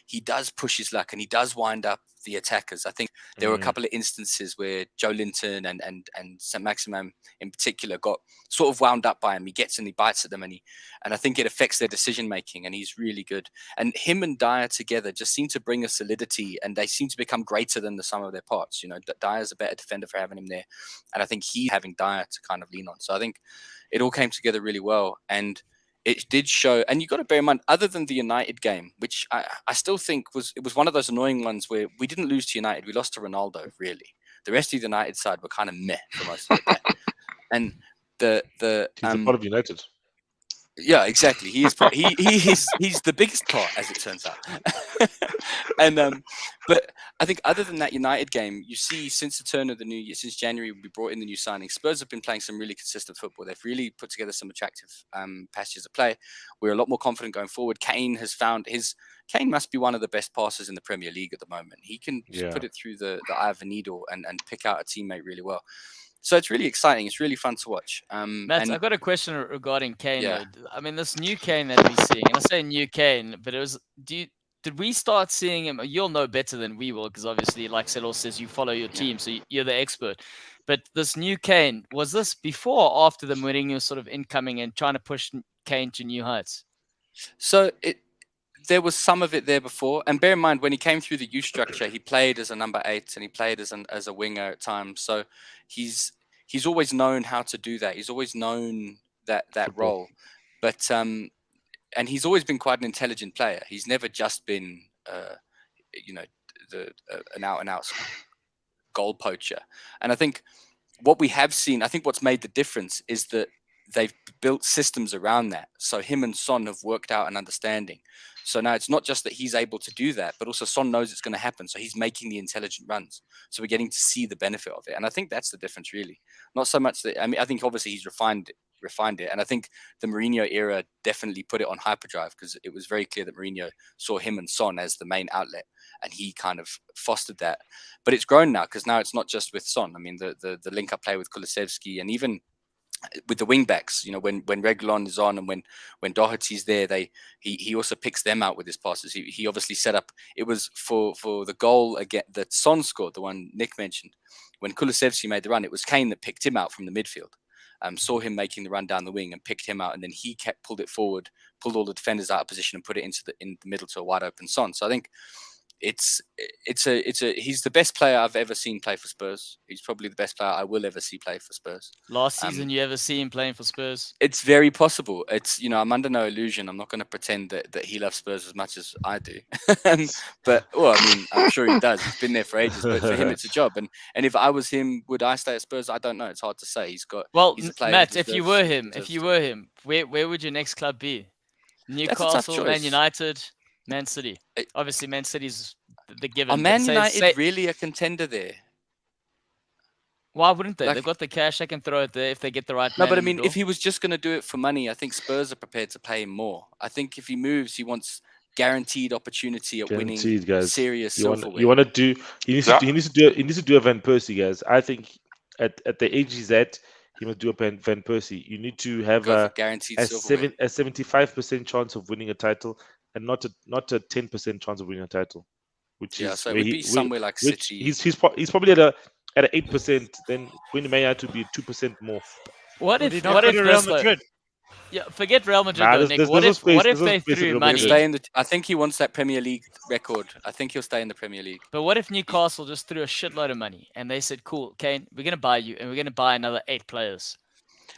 he does push his luck, and he does wind up the attackers. I think there were a couple of instances where Joe Linton and St. Maximin in particular got sort of wound up by him. He gets and he bites at them, and I think it affects their decision making, and he's really good. And him and Dyer together just seem to bring a solidity, and they seem to become greater than the sum of their parts. Dyer's a better defender for having him there, and I think he's having Dyer to kind of lean on. So I think it all came together really well, and it did show. And you got to bear in mind, other than the United game, which I still think was one of those annoying ones where we didn't lose to United, we lost to Ronaldo. Really, the rest of the United side were kind of meh for most of the day. And he's a part of United. Yeah, exactly. He is. He's the biggest part, as it turns out. And but I think other than that United game, you see since the turn of the new year, since January, we brought in the new signings. Spurs have been playing some really consistent football. They've really put together some attractive passages of play. We're a lot more confident going forward. Kane must be one of the best passers in the Premier League at the moment. He can put it through the eye of a needle and pick out a teammate really well. So it's really exciting. It's really fun to watch. Matt, I've got a question regarding Kane. Yeah. I mean, this new Kane that we're seeing, and I say new Kane, but it was, did we start seeing him? You'll know better than we will, because obviously, like Settle says, you follow your team, so you're the expert. But this new Kane, was this before or after the Mourinho sort of incoming and trying to push Kane to new heights? So there was some of it there before, and bear in mind when he came through the youth structure, he played as a number 8 and he played as a winger at times. So he's always known how to do that. He's always known that role, but and he's always been quite an intelligent player. He's never just been an out and out goal poacher. And I think what we have seen, I think what's made the difference is that they've built systems around that. So him and Son have worked out an understanding. So now it's not just that he's able to do that, but also Son knows it's going to happen. So he's making the intelligent runs. So we're getting to see the benefit of it. And I think that's the difference, really. Not so much that, I think obviously he's refined it. And I think the Mourinho era definitely put it on hyperdrive, because it was very clear that Mourinho saw him and Son as the main outlet, and he kind of fostered that. But it's grown now, because now it's not just with Son. I mean, the link-up play with Kulusevski, and even with the wing backs, when Reguilon is on and when Doherty's there, he also picks them out with his passes. He obviously set up. It was for the goal again that Son scored, the one Nick mentioned. When Kulusevski made the run, it was Kane that picked him out from the midfield. Saw him making the run down the wing and picked him out, and then he pulled it forward, pulled all the defenders out of position, and put it in the middle to a wide open Son. So I think he's the best player I've ever seen play for Spurs. He's probably the best player I will ever see play for Spurs. Last season, you ever see him playing for Spurs? It's very possible. It's, I'm under no illusion. I'm not going to pretend that he loves Spurs as much as I do. But, I'm sure he does. He's been there for ages. But for him, it's a job. And if I was him, would I stay at Spurs? I don't know. It's hard to say. He's a player. Matt, if you were him, where would your next club be? Newcastle, Man United, Man City. Obviously, Man City's the given. Are Man United really a contender there? Why wouldn't they? Like- They've got the cash. They can throw it there if they get the right No, man but I in the mean, door. if he was just going to do it for money, I think Spurs are prepared to pay him more. I think if he moves, he wants guaranteed opportunity at Guaranteed, winning guys. serious You want silverware. to do? He needs Yeah. to. He needs to do a Van Persie, guys. I think at the age he's at, he must do a Van Persie. You need to have Go for guaranteed silverware. a 75% chance of winning a title, and not a 10% chance of winning a title, which Yeah, is so it where would be somewhere like which City. he's probably at a 8%. Then going to Man United to be 2% more. What Would he if? not What go if to Real this, though? Madrid? Yeah, forget Real Madrid, Nah, though, there's- Nick. there's What no if? space- What if there's no they space at threw Real money? He'll Madrid. stay in the. I think he wants that Premier League record. I think he'll stay in the Premier League. But what if Newcastle just threw a shitload of money and they said, "Cool, Kane, we're gonna buy you, and we're gonna buy another 8 players."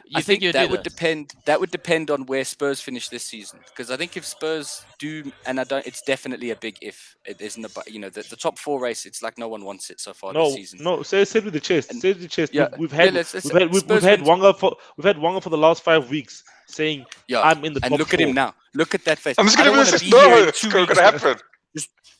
You I think you'd that do would depend. That would depend on where Spurs finish this season. Because I think if Spurs do, and I don't, it's definitely a big if. It isn't about the top 4 race. It's like no one wants it so far this season. No. Say it with the chest. And- Say it with the chest. yeah, We've yeah, had let's- we've Spurs had wins. Wonga for the last 5 weeks saying Yeah, I'm in the top and look at 4. him now. Look at that face. I'm just I gonna don't be wanna honest. be here No, in it's 2 gonna weeks. happen.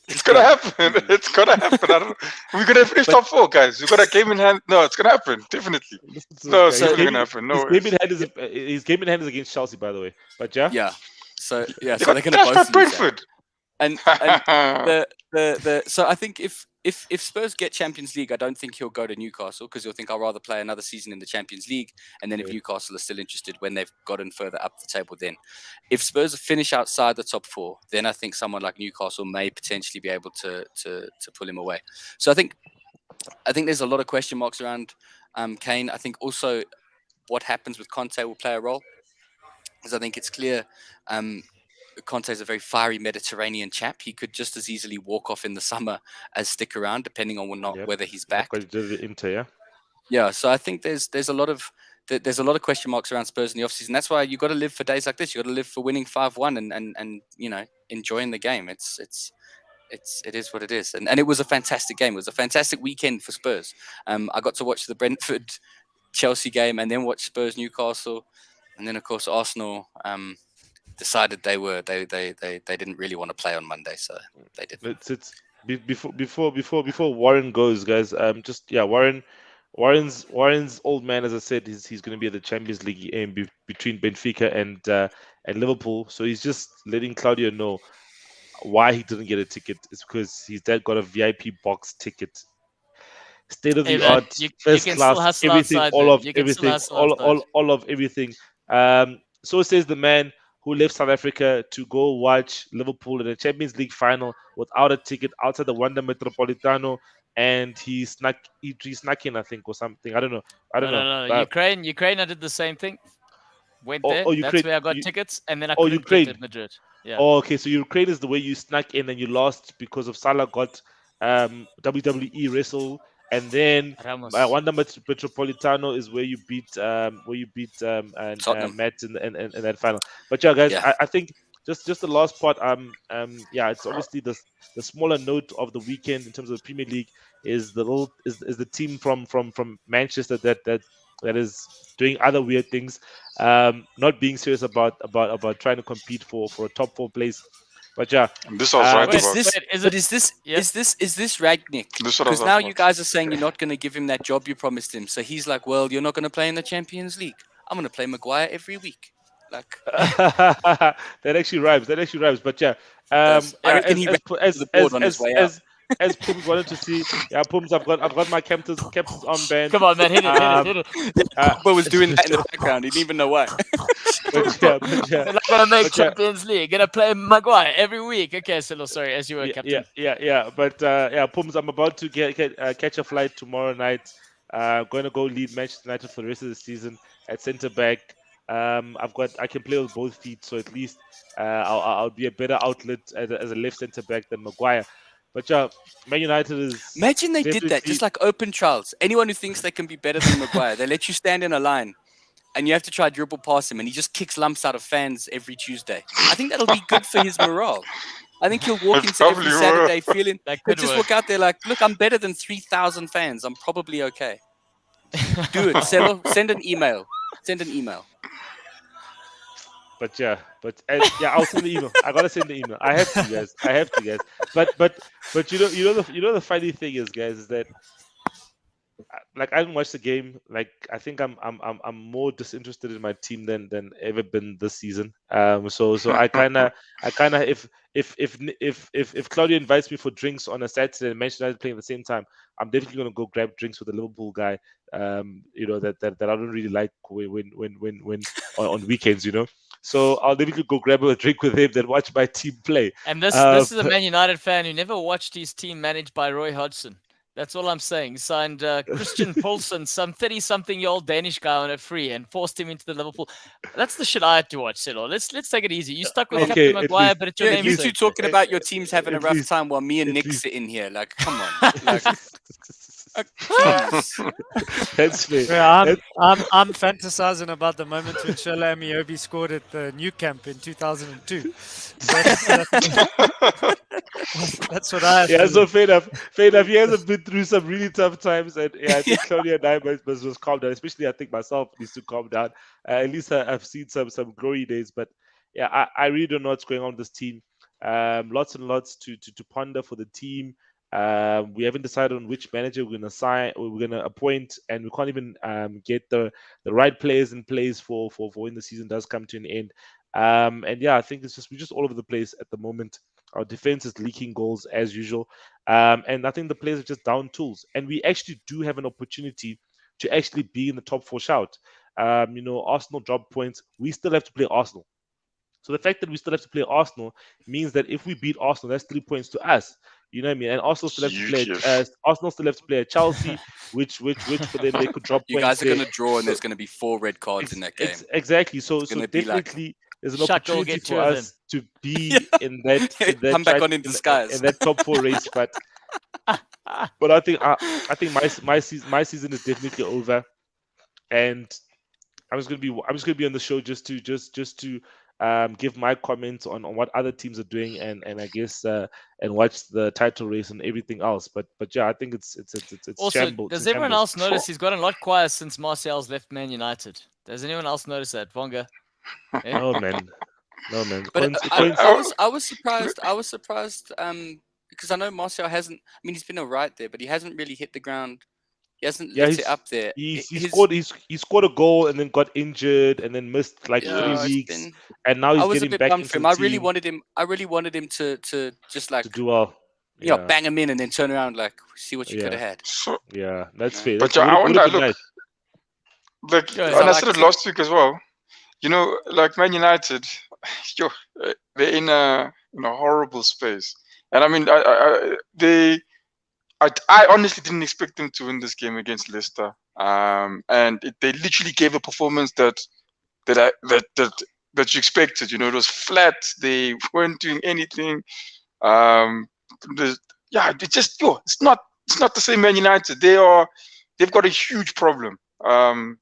It's gonna happen. It's gonna happen. We're gonna finish top 4, guys. We got a game in hand. No, it's gonna happen. Definitely. Listen to No, this it's guy. definitely gonna happen. No, His game in hand is against Chelsea, by the way. But yeah, Yeah. So they so got they're gonna trashed by both lose that. Brentford. And so I think if Spurs get Champions League, I don't think he'll go to Newcastle because he'll think I'll rather play another season in the Champions League. And then if Yeah. Newcastle are still interested when they've gotten further up the table, then if Spurs finish outside the top 4, then I think someone like Newcastle may potentially be able to pull him away. So I think there's a lot of question marks around Kane. I think also what happens with Conte will play a role, because I think it's clear. Conte is a very fiery Mediterranean chap. He could just as easily walk off in the summer as stick around, depending on Yep. whether he's back. Like what he did at Inter, yeah. Yeah, so I think there's a lot of question marks around Spurs in the offseason. That's why you got to live for days like this. You got to live for winning 5-1 and enjoying the game. It is what it is, and it was a fantastic game. It was a fantastic weekend for Spurs. I got to watch the Brentford Chelsea game and then watch Spurs Newcastle, and then of course Arsenal decided they didn't really want to play on Monday, so they didn't. It's before Warren goes, guys. Warren's old man, as I said, he's going to be at the Champions League game between Benfica and Liverpool. So he's just letting Claudio know why he didn't get a ticket. It's because his dad got a VIP box ticket. State of Hey, the man, art, you first can still class, hustle everything, outside, all man. of You can still everything, hustle all outside. of everything. So says the man who left South Africa to go watch Liverpool in the Champions League final without a ticket outside the Wanda Metropolitano, and he snuck in, I think, or something. I don't know. No. But- Ukraine, I did the same thing. Went Oh, there. oh, That's Ukraine- where I got you- tickets, and then I oh, couldn't Ukraine. get to Madrid. Yeah. Oh, okay. So Ukraine is the way you snuck in and you lost because of Salah got WWE wrestle, and then Ramos. Wanda Metropolitano is where you beat Tottenham. Matt in that final. But yeah, guys, Yeah. I think just the last part. It's obviously the smaller note of the weekend in terms of the Premier League is the team from Manchester that is doing other weird things, not being serious about trying to compete for a top 4 place. But yeah, This I was right wait, about. Is this Ragnick? This is what I Because was now about. you guys are saying you're not going to give him that job you promised him. So he's like, well, you're not going to play in the Champions League. I'm going to play Maguire every week. Like, that actually rhymes. But yeah, I reckon he ran as to the board on his way out. as Pums wanted to see, Pums, I've got my captain's armband. Come on, man, hit it. Pogba was doing that in the background. He didn't even know why. But yeah, We're not gonna make But yeah. Champions League. Gonna play Maguire every week. Okay, so sorry, as you were captain. Yeah. But Pums, I'm about to catch a flight tomorrow night. Going to go lead Manchester United for the rest of the season at centre back. I can play with both feet, so at least I'll be a better outlet as a left centre back than Maguire. But yeah, Man United is. Imagine they did that, definitely- just like open trials. Anyone who thinks they can be better than Maguire, they let you stand in a line, and you have to try dribble past him, and he just kicks lumps out of fans every Tuesday. I think that'll be good for his morale. I think he'll walk It into every probably will. Saturday feeling. That He'll could just work. walk out there like, look, I'm better than 3,000 fans. I'm probably okay. Do it. Send an email. But I'll send the email. I gotta send the email. I have to, guys. But you know the funny thing is, guys, is that like I didn't watch the game. Like I think I'm more disinterested in my team than ever been this season. So I kind of if Claudia invites me for drinks on a Saturday and Manchester United playing at the same time, I'm definitely gonna go grab drinks with the Liverpool guy. That I don't really like when on weekends. So I'll definitely go grab a drink with him, then watch my team play. And this is a Man United fan who never watched his team managed by Roy Hodgson. That's all I'm saying. He signed Christian Poulsen, some 30-something-year-old Danish guy on a free, and forced him into the Liverpool. That's the shit I had to watch, Cyril. Let's take it easy. You stuck with Okay, Captain at Maguire, least- but it's your Yeah, you namesake. two talking about your teams having a at rough least- time while me and at Nick least- sit in here. Like, come on. Like, jeez. That's fair. Yeah, I'm fantasizing about the moment when Shola Amiobi scored at the New Camp in 2002. That's what I have Yeah, to so fair enough. Fair enough. He hasn't been through some really tough times, and yeah, I think Claudia and I must calm down. Especially, I think myself needs to calm down. At least I've seen some glory days, but yeah, I really don't know what's going on with this team. Lots and lots to ponder for the team. We haven't decided on which manager we're gonna sign or we're gonna appoint, and we can't even get the right players in place for when the season does come to an end. And yeah, I think we're just all over the place at the moment. Our defense is leaking goals as usual. And I think the players are just down tools. And we actually do have an opportunity to actually be in the top 4 shout. Arsenal drop points. We still have to play Arsenal. So the fact that we still have to play Arsenal means that if we beat Arsenal, that's 3 points to us. You know what I mean? And Arsenal still have to play. Yes. Arsenal still have to play at Chelsea, which for them they could drop You points. guys are going to draw, and there's going to be 4 red cards in that game. Exactly. So gonna be like, definitely there's an Shut, go opportunity get two for of us to be in that Come back on in in disguise. that top 4 race. But I think my season is definitely over, and I'm just gonna be on the show just to give my comments on what other teams are doing and I guess and watch the title race and everything else. But yeah, I think it's Also, shambles. does it's everyone shambles. else notice he's gotten a lot quiet since Martial's left Man United? Does anyone else notice that, Wonga? Yeah. No man. But I was surprised. I was surprised because I know Martial hasn't. I mean, he's been alright there, but he hasn't really hit the ground. He hasn't lit it up there. He scored a goal and then got injured and then missed like 3 weeks. And now he's getting back into the team. I really wanted him to just like to do well. bang him in and then turn around, like, see what you could have had. So, Yeah, that's fair. but That's- I would've wonder, been look, nice. like, Yeah, and so I said it last week as well. Like Man United, they're in a horrible space. And I mean, I honestly didn't expect them to win this game against Leicester. And they literally gave a performance that you expected. It was flat. They weren't doing anything. It just it's not the same Man United. They've got a huge problem. And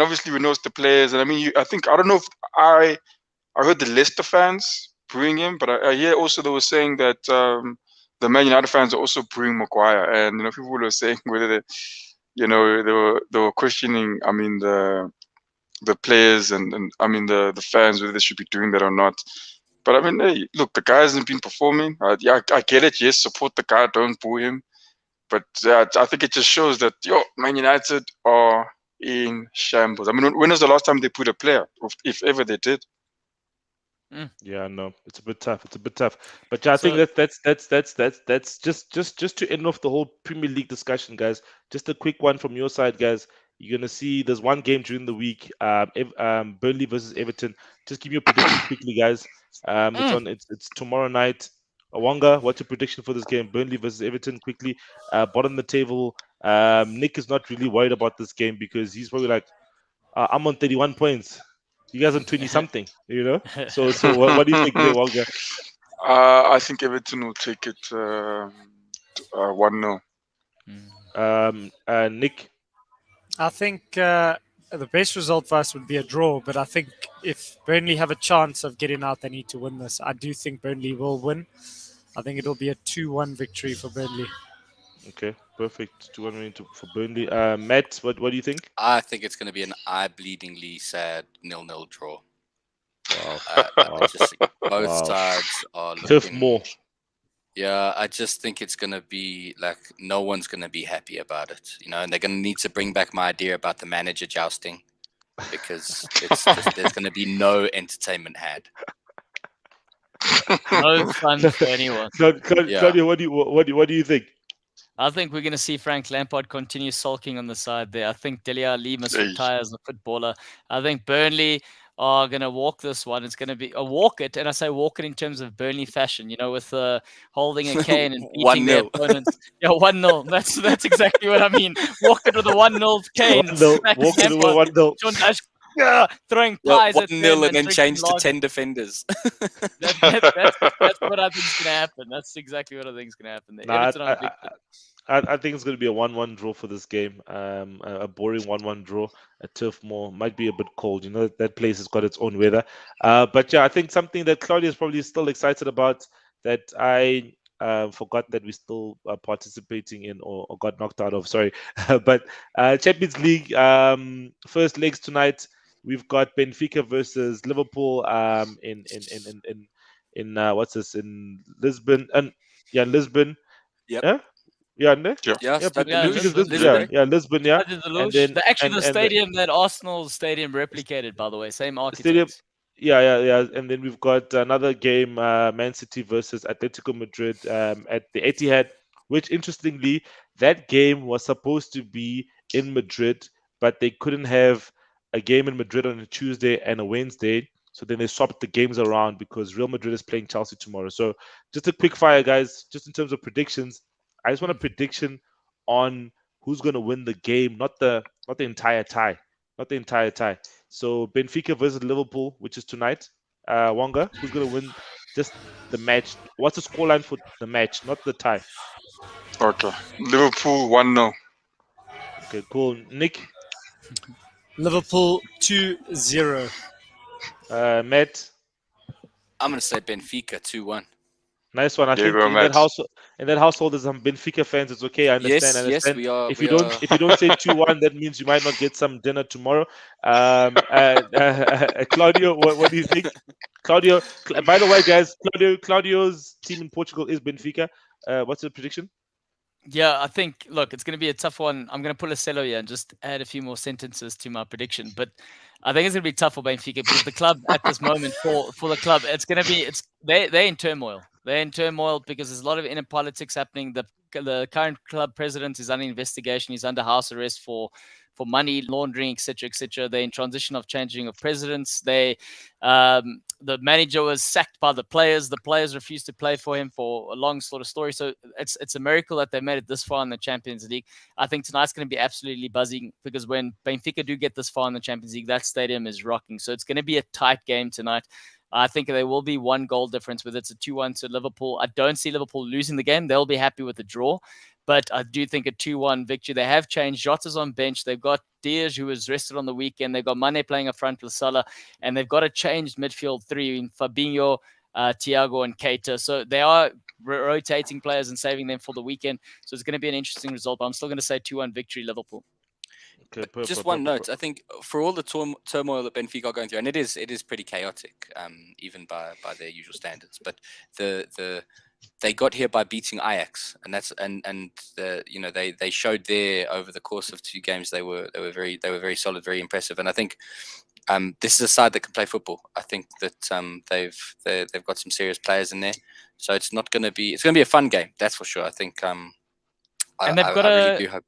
obviously we know the players. And I mean, I don't know if I heard the Leicester fans booing him, but I hear also they were saying that the Man United fans are also booing Maguire, and people were saying whether they were questioning. I mean the players and I mean the fans whether they should be doing that or not. But I mean, hey, look, the guy hasn't been performing. I get it. Yes, support the guy, don't boo him. But I think it just shows that Man United are in shambles. I mean, when was the last time they put a player, if ever they did? Yeah, no, it's a bit tough. But yeah, I think that's just to end off the whole Premier League discussion, guys. Just a quick one from your side, guys. You're gonna see there's one game during the week, Burnley versus Everton. Just give me your prediction quickly, guys. It's tomorrow night. Wonga, what's your prediction for this game? Burnley versus Everton, quickly. Bottom of the table. Nick is not really worried about this game because he's probably like, I'm on 31 points. You guys on 20 something, So what do you think there, Wonga? I think Everton will take it 1-0. Nick? I think the best result for us would be a draw, but I think if Burnley have a chance of getting out, they need to win this. I do think Burnley will win. I think it'll be a 2-1 victory for Burnley. Okay, perfect. 2-1 for Burnley. Matt, what do you think? I think it's going to be an eye-bleedingly sad 0-0 draw. Wow. I just think both sides are Turf looking. more. Yeah, I just think it's going to be like no one's going to be happy about it, and they're going to need to bring back my idea about the manager jousting because it's just, there's going to be no entertainment had. No fun for anyone. Claudio, what do you think? I think we're going to see Frank Lampard continue sulking on the side there. I think Dele Alli must retire as a footballer. I think Burnley are going to walk this one. It's going to be a walk it, and I say walk it in terms of Burnley fashion, with holding a cane and beating their opponents. Yeah, 1-0. That's exactly what I mean. Walk it with a 1-0 cane. 1-0. Walk it with 1-0. John Dash, throwing pies at 1-0 and then change to 10 defenders. That's what I think is going to happen. That's exactly what I think is going to happen there. I think it's going to be a 1-1 draw for this game. A boring 1-1 draw at Turf Moor. Might be a bit cold. That place has got its own weather. But yeah, I think something that Claudia is probably still excited about that I forgot that we're still participating in or got knocked out of. Sorry. But Champions League first legs tonight. We've got Benfica versus Liverpool in what's this, in Lisbon? Lisbon. Yep. Yeah. Yeah, no? Lisbon, yeah. And then the stadium that Arsenal stadium replicated, by the way, same architects. Yeah. And then we've got another game, Man City versus Atletico Madrid at the Etihad, which interestingly, that game was supposed to be in Madrid, but they couldn't have a game in Madrid on a Tuesday and a Wednesday. So then they swapped the games around because Real Madrid is playing Chelsea tomorrow. So just a quick fire, guys, just in terms of predictions. I just want a prediction on who's going to win the game, not the entire tie. Not the entire tie. So Benfica versus Liverpool, which is tonight. Wonga, who's going to win just the match? What's the scoreline for the match, not the tie? Okay. Liverpool 1-0. Okay, cool. Nick? Liverpool 2-0. Matt? I'm going to say Benfica 2-1. Nice one. I think in that household, there's some Benfica fans. It's okay. I understand. Yes, we are. If you don't say 2-1, that means you might not get some dinner tomorrow. Claudio, what do you think? Claudio, by the way, guys, Claudio's team in Portugal is Benfica. What's the prediction? Yeah, I think, look, it's going to be a tough one. I'm going to pull a cello here and just add a few more sentences to my prediction. But I think it's going to be tough for Benfica because the club at this moment, for the club, they're in turmoil. They're in turmoil because there's a lot of inner politics happening. The current club president is under investigation. He's under house arrest for money laundering, etc., etc. They're in transition of changing of presidents. The manager was sacked by the players. The players refused to play for him for a long sort of story. So it's a miracle that they made it this far in the Champions League. I think tonight's going to be absolutely buzzing because when Benfica do get this far in the Champions League, that stadium is rocking. So it's going to be a tight game tonight. I think there will be one goal difference, whether it's a 2-1 to Liverpool. I don't see Liverpool losing the game. They'll be happy with the draw. But I do think a 2-1 victory. They have changed. Jota's on bench. They've got Diaz, who was rested on the weekend. They've got Mane playing up front with Salah. And they've got a changed midfield three in Fabinho, Thiago, and Keita. So they are rotating players and saving them for the weekend. So it's going to be an interesting result. But I'm still going to say 2-1 victory, Liverpool. Okay, just one note. I think for all the turmoil that Benfica are going through, and it is pretty chaotic, even by their usual standards. But they got here by beating Ajax, and they showed there over the course of 2 games they were very solid, very impressive. And I think this is a side that can play football. I think that they've got some serious players in there, so it's going to be a fun game. That's for sure. I think and I really do hope.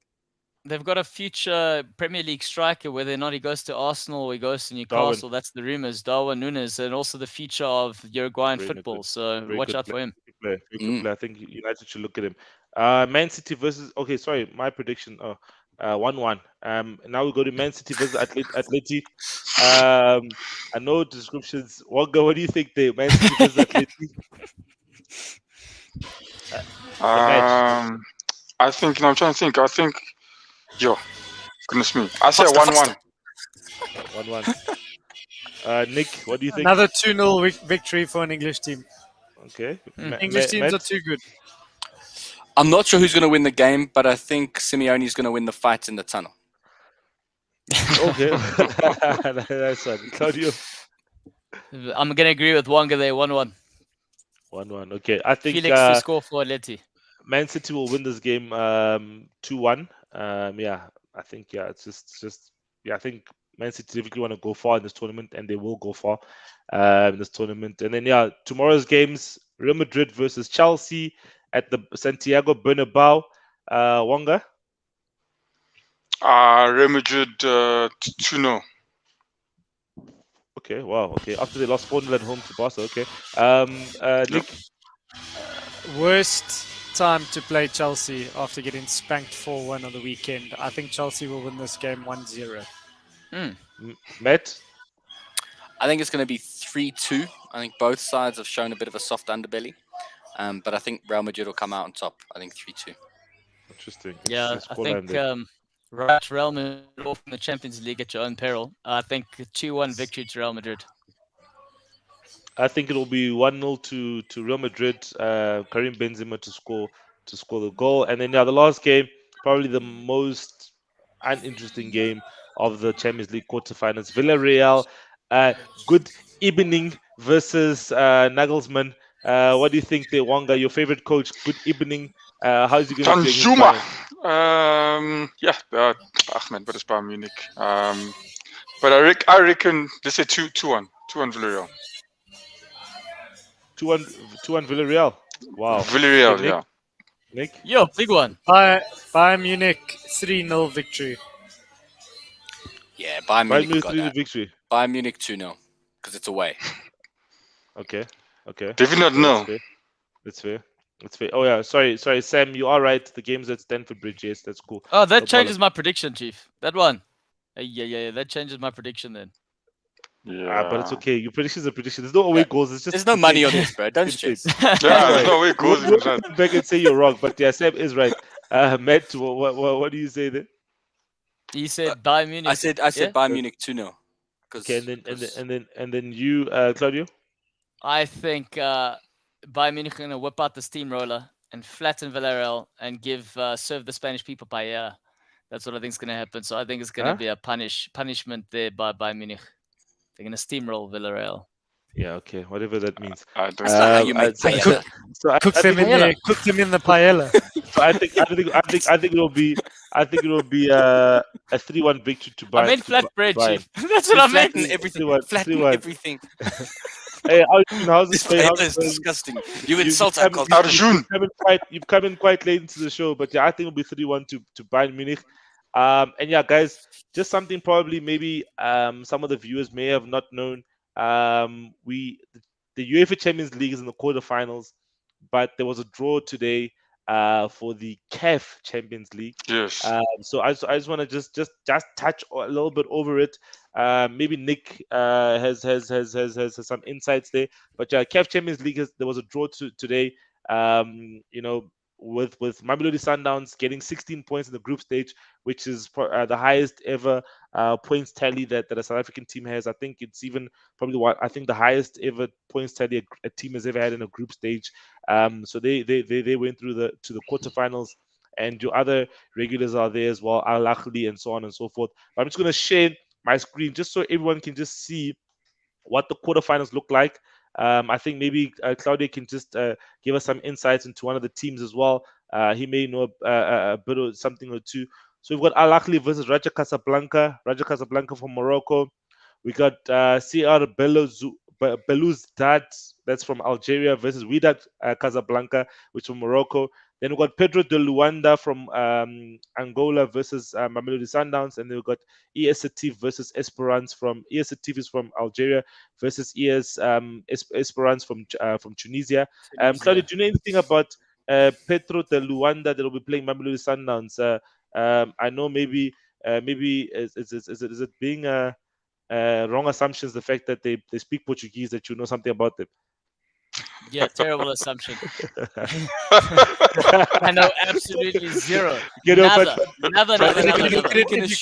They've got a future Premier League striker, whether or not he goes to Arsenal or he goes to Newcastle. Darwin. That's the rumors. Darwin Núñez, and also the future of Uruguayan football. So watch out for him. Very good player. I think United should look at him. Man City versus. Okay, sorry, my prediction. 1-1. Now we go to Man City versus Atleti. I know descriptions. Wonga, what do you think? The Man City versus Atleti. I think. I'm trying to think. I think. Yo, goodness me. I say 1-1. 1-1. Nick, what do you think? Another 2-0 victory for an English team. Okay. English teams are too good. I'm not sure who's going to win the game, but I think Simeone's going to win the fight in the tunnel. Okay. That's one. Claudio? I'm going to agree with Wonga there, 1-1. 1-1. Okay, I think Felix to score for Leti. Man City will win this game 2-1. Yeah, I think it's just I think Man City typically want to go far in this tournament, and they will go far in this tournament. And then tomorrow's games: Real Madrid versus Chelsea at the Santiago Bernabeu. Wonga. Real Madrid 2-0. Okay, wow. Okay, after they lost 4-0 at home to Barca. Okay. Nick. Worst time to play Chelsea after getting spanked 4-1 on the weekend. I think Chelsea will win this game 1-0. Matt. I think it's going to be 3-2. I think both sides have shown a bit of a soft underbelly, but I think Real Madrid will come out on top. I think 3-2. Interesting. Yeah, I think right, Real Madrid off in the Champions League at your own peril. I think 2-1 victory to Real Madrid. I think it will be 1-0 to Real Madrid. Karim Benzema to score the goal, and then the last game, probably the most uninteresting game of the Champions League quarterfinals. Villarreal, good evening versus Nagelsmann. What do you think, there, Wonga? Your favorite coach, good evening. How is he going to play? Zuma. Man, but it's Bayern Munich. But I reckon let's say 2-1 Villarreal. 2-1 Villarreal. Wow. Villarreal, Nick? yeah. Nick? Yo, big one. Bayern Munich 3-0 victory. Yeah, Bayern Bayern Munich Munich got 3-0 that. victory. Bayern Munich 2-0 because it's away. Okay. David not know. That's fair. Oh yeah, sorry, Sam. You are right. The game's at Stamford Bridge. Yes, that's cool. Oh, that No changes my prediction, Chief. That one. Yeah. That changes my prediction then. Yeah. But it's okay. Your predictions are predictions. There's no away goals. It's just There's no money on this, bro. Don't stress. Yeah, there's no way it goes We'll even that. come back and say you're wrong, but yeah, Sam is right. Matt, what do you say then? He said Bayern Munich. I said Bayern Munich 2-0. Okay, and then you, Claudio. I think Bayern Munich are going to whip out the steamroller and flatten Villarreal and serve the Spanish people paella. That's what I think is going to happen. So I think it's going to be a punishment there by Bayern Munich. They're going to steamroll Villarreal. Yeah, okay, whatever that means. That's not how you make paella. Cook them in the paella. So I think it'll be a 3-1 victory to Bayern. I meant flat bread, Bayern. Chief. That's what I meant. Flatten everything. 3-1. Flatten everything. Hey, how's This this? paella is disgusting. You insult our culture. Arjun. You've come in quite late into the show, but yeah, I think it'll be 3-1 to Bayern Munich. And yeah, guys, just something probably maybe some of the viewers may have not known. The UEFA Champions League is in the quarterfinals, but there was a draw today for the CAF Champions League. Yes. So I just want to just touch a little bit over it. Maybe Nick has some insights there. But yeah, CAF Champions League there was a draw today. With Mamelodi Sundowns getting 16 points in the group stage, which is the highest ever points tally that a South African team has. I think it's even probably the highest ever points tally a team has ever had in a group stage. So they went through to the quarterfinals, and your other regulars are there as well, Al Ahly and so on and so forth. But I'm just going to share my screen just so everyone can just see what the quarterfinals look like. I think maybe Claudia can just give us some insights into one of the teams as well. He may know a bit of something or two. So we've got Al Ahly versus Raja Casablanca from Morocco. We got CR Belouizdad, that's from Algeria, versus Wydad Casablanca, which is from Morocco. Then we've got Pedro de Luanda from Angola versus Mamelodi Sundowns. And then we've got ES Setif versus Esperance ES Setif is from Algeria versus ES Esperance from Tunisia. Claudia, do you know anything about Pedro de Luanda that will be playing Mamelodi Sundowns? I know maybe is it being wrong assumptions, the fact that they speak Portuguese, that you know something about them? Yeah, terrible assumption. I know absolutely zero. Never.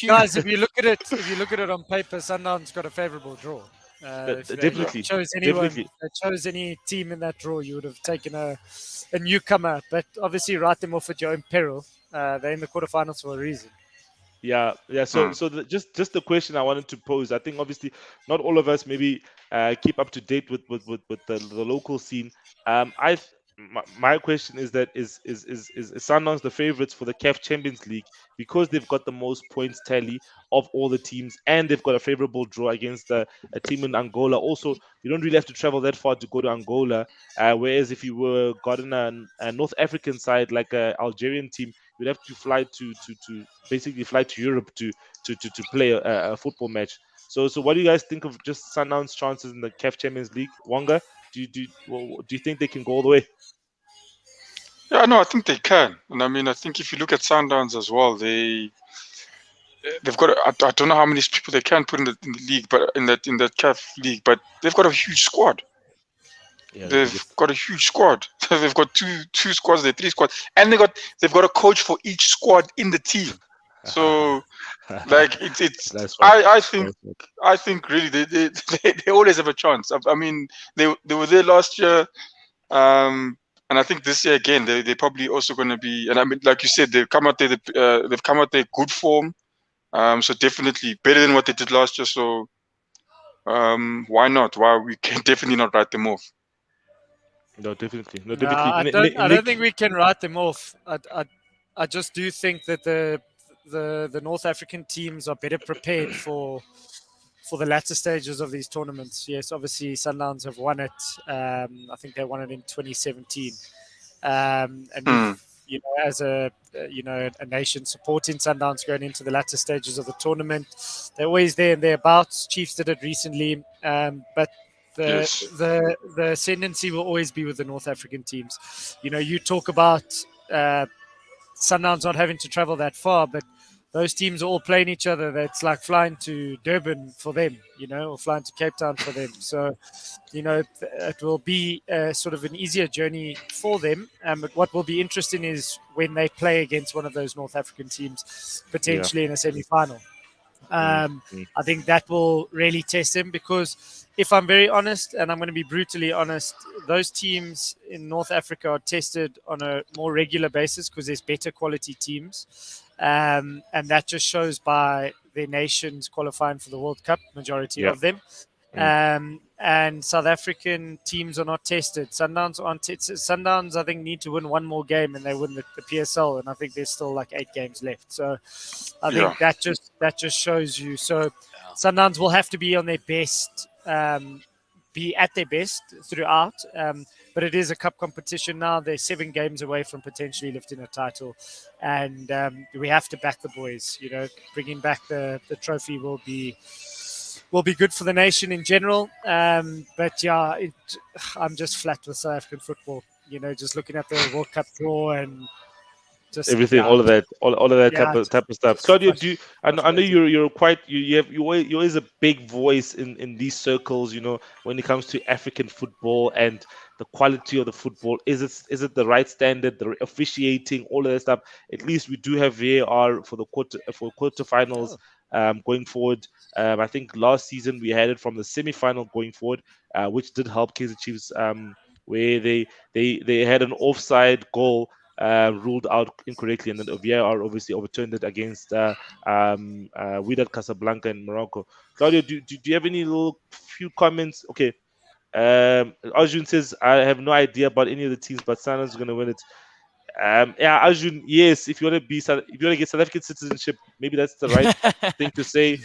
Guys, if you look at it on paper, Sundowns got a favourable draw. Definitely. If chose any team in that draw, you would have taken a newcomer. But obviously, write them off at your own peril. They're in the quarterfinals for a reason. Yeah, yeah. So just the question I wanted to pose. I think obviously not all of us maybe keep up to date with the local scene. My question is that is Sundowns the favorites for the CAF Champions League because they've got the most points tally of all the teams and they've got a favorable draw against a team in Angola. Also, you don't really have to travel that far to go to Angola. Whereas if you were gotten a North African side like a Algerian team, you'd have to fly to basically fly to Europe to play a football match. So what do you guys think of just Sundowns' chances in the CAF Champions League? Wonga, do you think they can go all the way? Yeah, no, I think they can. And I mean, I think if you look at Sundowns as well, they've got I don't know how many people they can put in the league, but in that CAF league, but they've got a huge squad. Yeah, They've got a huge squad. They've got two squads, three squads, and they've got a coach for each squad in the team. So like it's That's right. I think really they always have a chance. I mean they were there last year, and I think this year again they probably also going to be. And I mean, like you said, they've come out there. They've come out there good form. So definitely better than what they did last year. So why not? Why we can definitely not write them off. No, definitely. No, No, definitely. I don't think we can write them off. I just do think that the North African teams are better prepared for the latter stages of these tournaments. Yes, obviously Sundowns have won it. I think they won it in 2017, and we've, you know, as a nation supporting Sundowns going into the latter stages of the tournament. They're always there and thereabouts. Chiefs did it recently, but the ascendancy will always be with the North African teams. You know, you talk about Sundowns not having to travel that far, but those teams are all playing each other. That's like flying to Durban for them, you know, or flying to Cape Town for them. So, you know, it will be sort of an easier journey for them. But what will be interesting is when they play against one of those North African teams, potentially in a semi-final. I think that will really test them because if I'm very honest, and I'm going to be brutally honest, those teams in North Africa are tested on a more regular basis because there's better quality teams. And that just shows by their nations qualifying for the World Cup, majority of them. And South African teams are not tested. Sundowns aren't tested. Sundowns, I think, need to win one more game and they win the PSL. And I think there's still like 8 games left. So I think that just shows you. So Sundowns will have to be on their best, be at their best throughout. But it is a cup competition now. They're 7 games away from potentially lifting a title. And we have to back the boys. You know, bringing back the trophy will be good for the nation in general. But yeah, I'm just flat with South African football. You know, just looking at the World Cup draw and just everything, all of that type of stuff. Claudio, I know you're quite you're always a big voice in these circles. You know, when it comes to African football and the quality of the football. Is it the right standard? The officiating, all of that stuff. At least we do have VAR for the quarterfinals. Going forward, I think last season we had it from the semi-final going forward, which did help Kaizer Chiefs, where they had an offside goal ruled out incorrectly, and then VAR obviously overturned it against Wydad Casablanca in Morocco. Claudio, do you have any little few comments? Okay. Arjun says, I have no idea about any of the teams, but Sundowns is going to win it. Yeah, Arjun, yes, if you want to get South African citizenship, maybe that's the right thing to say.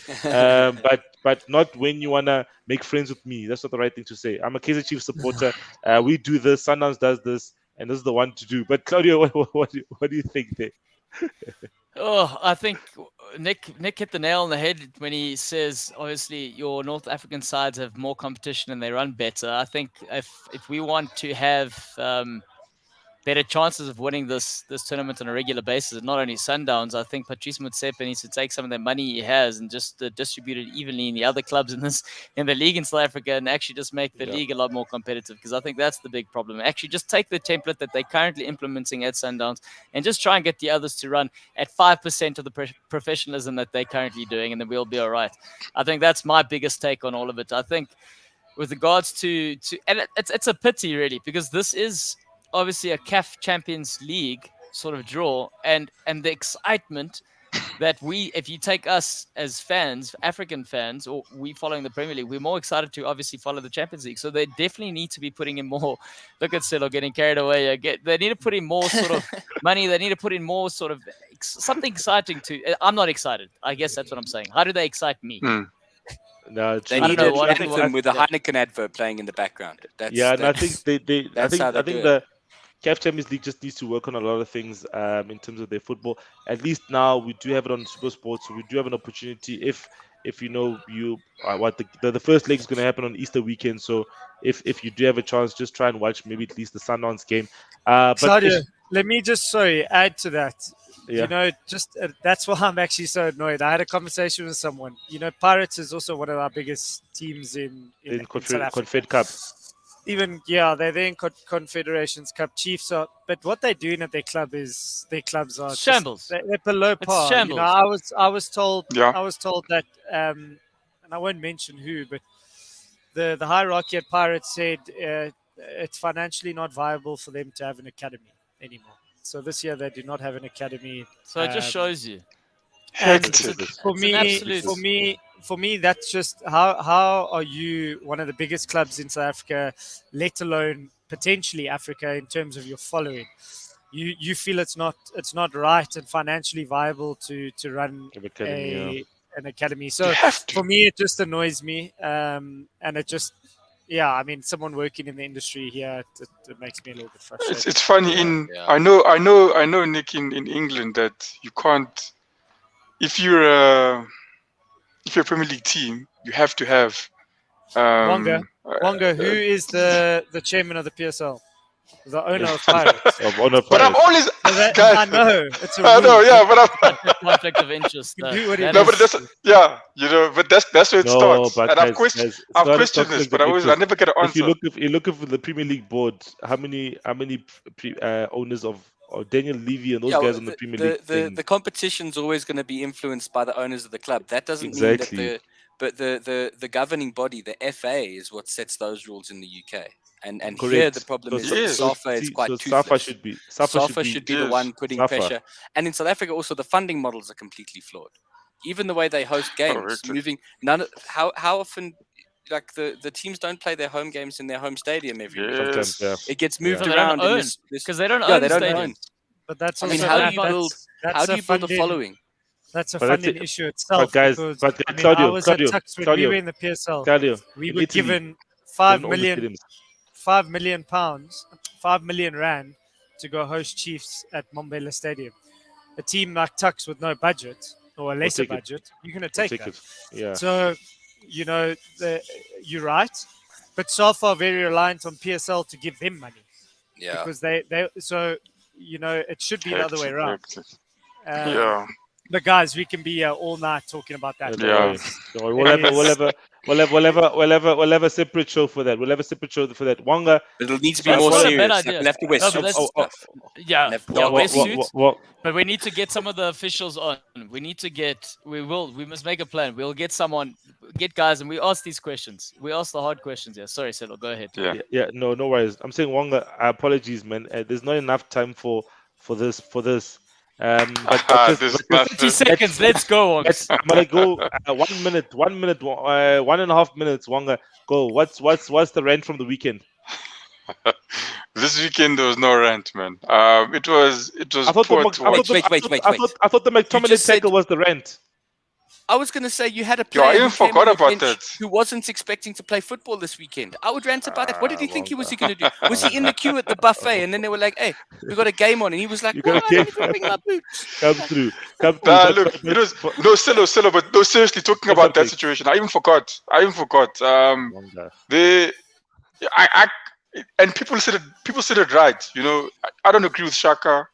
But not when you want to make friends with me. That's not the right thing to say. I'm a Kaizer Chiefs supporter. We do this. Sundowns does this, and this is the one to do. But Claudio, what do you think there? Oh, I think Nick hit the nail on the head when he says, obviously, your North African sides have more competition and they run better. I think if we want to have better chances of winning this tournament on a regular basis, and not only Sundowns, I think Patrice Motsepe needs to take some of the money he has and just distribute it evenly in the other clubs in the league in South Africa, and actually just make the league a lot more competitive, because I think that's the big problem. Actually just take the template that they're currently implementing at Sundowns and just try and get the others to run at 5% of the professionalism that they're currently doing, and then we'll be all right. I think that's my biggest take on all of it. I think with regards to and it's a pity really, because this is obviously a CAF Champions League sort of draw, and the excitement that if you take us as fans, African fans, or we following the Premier League, we're more excited to obviously follow the Champions League. So they definitely need to be putting in more. Look at Celo getting carried away. They need to put in more sort of money. They need to put in more sort of something exciting to. I'm not excited. I guess that's what I'm saying. How do they excite me? No, They I don't need know an what- anthem with a Heineken advert playing in the background. and I think I that's how think they do the CAF Champions League just needs to work on a lot of things in terms of their football. At least now we do have it on Super Sports, so we do have an opportunity. If you know the first leg is going to happen on Easter weekend, so if you do have a chance, just try and watch maybe at least the Sundowns game. But Claudio, let me just add to that. Yeah. You know, that's why I'm actually so annoyed. I had a conversation with someone. You know, Pirates is also one of our biggest teams in South Africa. Confed Cup. Even they're there in Confederations Cup. Chiefs are, but what they're doing at their clubs are Shambles. They're below par. shambles. You know, I was told that, and I won't mention who, but the hierarchy at Pirates said it's financially not viable for them to have an academy anymore. So this year they do not have an academy. So it just shows you. And Hectic. for me, that's just how are you one of the biggest clubs in South Africa, let alone potentially Africa in terms of your following? You feel it's not right and financially viable to run an academy. So for me, it just annoys me, and it just. Yeah, I mean, someone working in the industry here, it makes me a little bit frustrated. It's funny. I know, Nick, in England that you can't. If you're a Premier League team, you have to have. Wonga, who is the chairman of the PSL? The owner of Pirates. But I'm always. Guys, I know. It's a I know, rule. yeah, but I'm. Conflict of interest. You do what he No, does. but that's where it starts. But And guys, I've questioned it's not this, conflict but of I never get an If answer. you look at the Premier League board, how many owners of Daniel Levy and those guys on the Premier League? The competition's always going to be influenced by the owners of the club. That doesn't Exactly. mean that the governing body, the FA, is what sets those rules in the UK. And Correct. here the problem is Yes. SAFA is quite toothless. SAFA should be the yes, one putting SAFA. pressure. And in South Africa also the funding models are completely flawed. Even the way they host games, Correct. how often like the teams don't play their home games in their home stadium every week. Sometimes, yeah. It gets moved They around don't in own, this because they don't yeah, own they don't stadiums. own. But that's I also mean, how do that's- you build a funding- following? That's a But that's funding it. issue itself. But guys, because, but I mean, Claudio, I was Claudio, at Tux when we Claudio. were in the PSL. Claudio, We in were Italy, given they £5 don't own the million, stadiums. £5 million, £5 million rand to go host Chiefs at Mbombela Stadium. A team like Tux with no budget or a lesser take it. budget, you're going to We'll take take that. it. Yeah. So, you know, you're right. But SAFA are very reliant on PSL to give them money Yeah. because so, you know, it should be the other way around. Hectic. Um, Yeah. But guys, we can be here all night talking about that. Yeah. So we'll have a separate show for that. We'll have a separate show for that. Wonga. It'll need to be That's more not a serious. bad Like, idea. we'll have to wear No, but suits that's- and stuff. Yeah, What- wear suits. But we need to get some of the officials on. We must make a plan. We'll get guys, and we ask these questions. We ask the hard questions. Yeah, sorry, Selo, go ahead. Yeah. No worries. I'm saying Wonga. Apologies, man. There's not enough time for this. But This 30 seconds. Let's go on. I'm gonna go 1 minute, 1.5 minutes. Wonga, go. What's the rant from the weekend? This weekend there was no rant, man. It was I thought poor the to watch. Wait. I thought the McTominay just said- tackle was the rant. I was going to say you had a Yo, I player even who came forgot on the about bench that. who wasn't expecting to play football this weekend. I would rant about it. What did he think he was going to do? Was he in the queue at the buffet and then they were like, "Hey, we got a game on," and he was like, You "Why got a am I game not even bring my boots?" Come through. Nah, look, it was no Silo, but no, seriously, talking about that situation, I even forgot. Wonga. And people said it right. You know, I don't agree with Shaka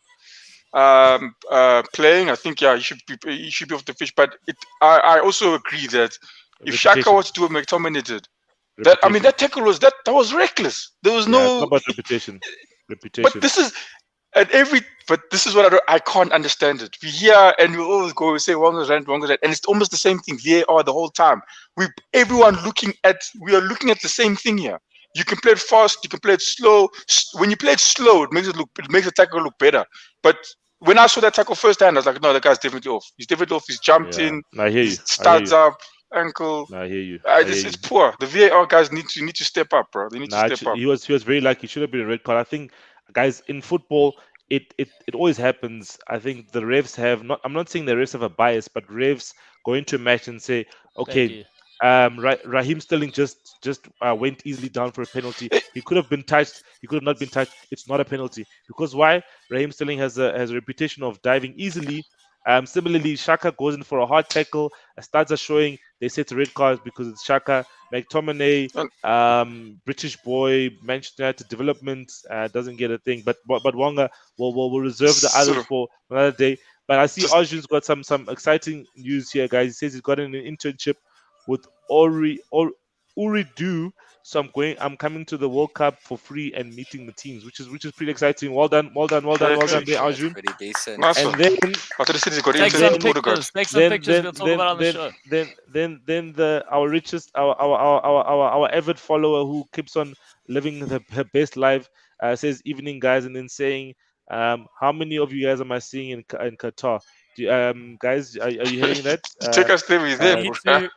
playing. I think he should be off the pitch. But I also agree that if Shaka was to do what McTominay did, that tackle was reckless. There was It's no. not about reputation. But this is what I can't understand it. We hear and we always go say Wonga's rant, and it's almost the same thing. VAR the whole time. We are looking at the same thing here. You can play it fast, you can play it slow. When you play it slow, it makes the tackle look better. But when I saw that tackle first hand, I was like, no, the guy's definitely off. He's definitely off. He's jumped in. I hear He you. studs up, ankle. I hear you. It's poor. The VAR guys need to step up, bro. They need to step up. He was very lucky. He should have been a red card. I think, guys, in football, it always happens. I think the refs have not. I'm not saying the refs have a bias, but refs go into a match and say, okay, Raheem Sterling just went easily down for a penalty. He could have been touched. He could have not been touched. It's not a penalty because why? Raheem Sterling has a reputation of diving easily. Similarly, Shaka goes in for a hard tackle. Stats are showing they set a red card because it's Shaka. McTominay, British boy, Manchester United development doesn't get a thing. But Wonga will reserve the others for another day. But I see Arjun's got some exciting news here, guys. He says he's got an internship with Uridu. So I'm coming to the World Cup for free and meeting the teams, which is pretty exciting. Well done there, Arjun. Pretty decent. Nice And one. then After the city's got Take some pictures. Take some pictures. We'll talk about on the show. Then our richest, our avid follower who keeps on living her best life says evening, guys, and then saying, how many of you guys am I seeing in Qatar? Guys, are you hearing that? Take us there. He's there.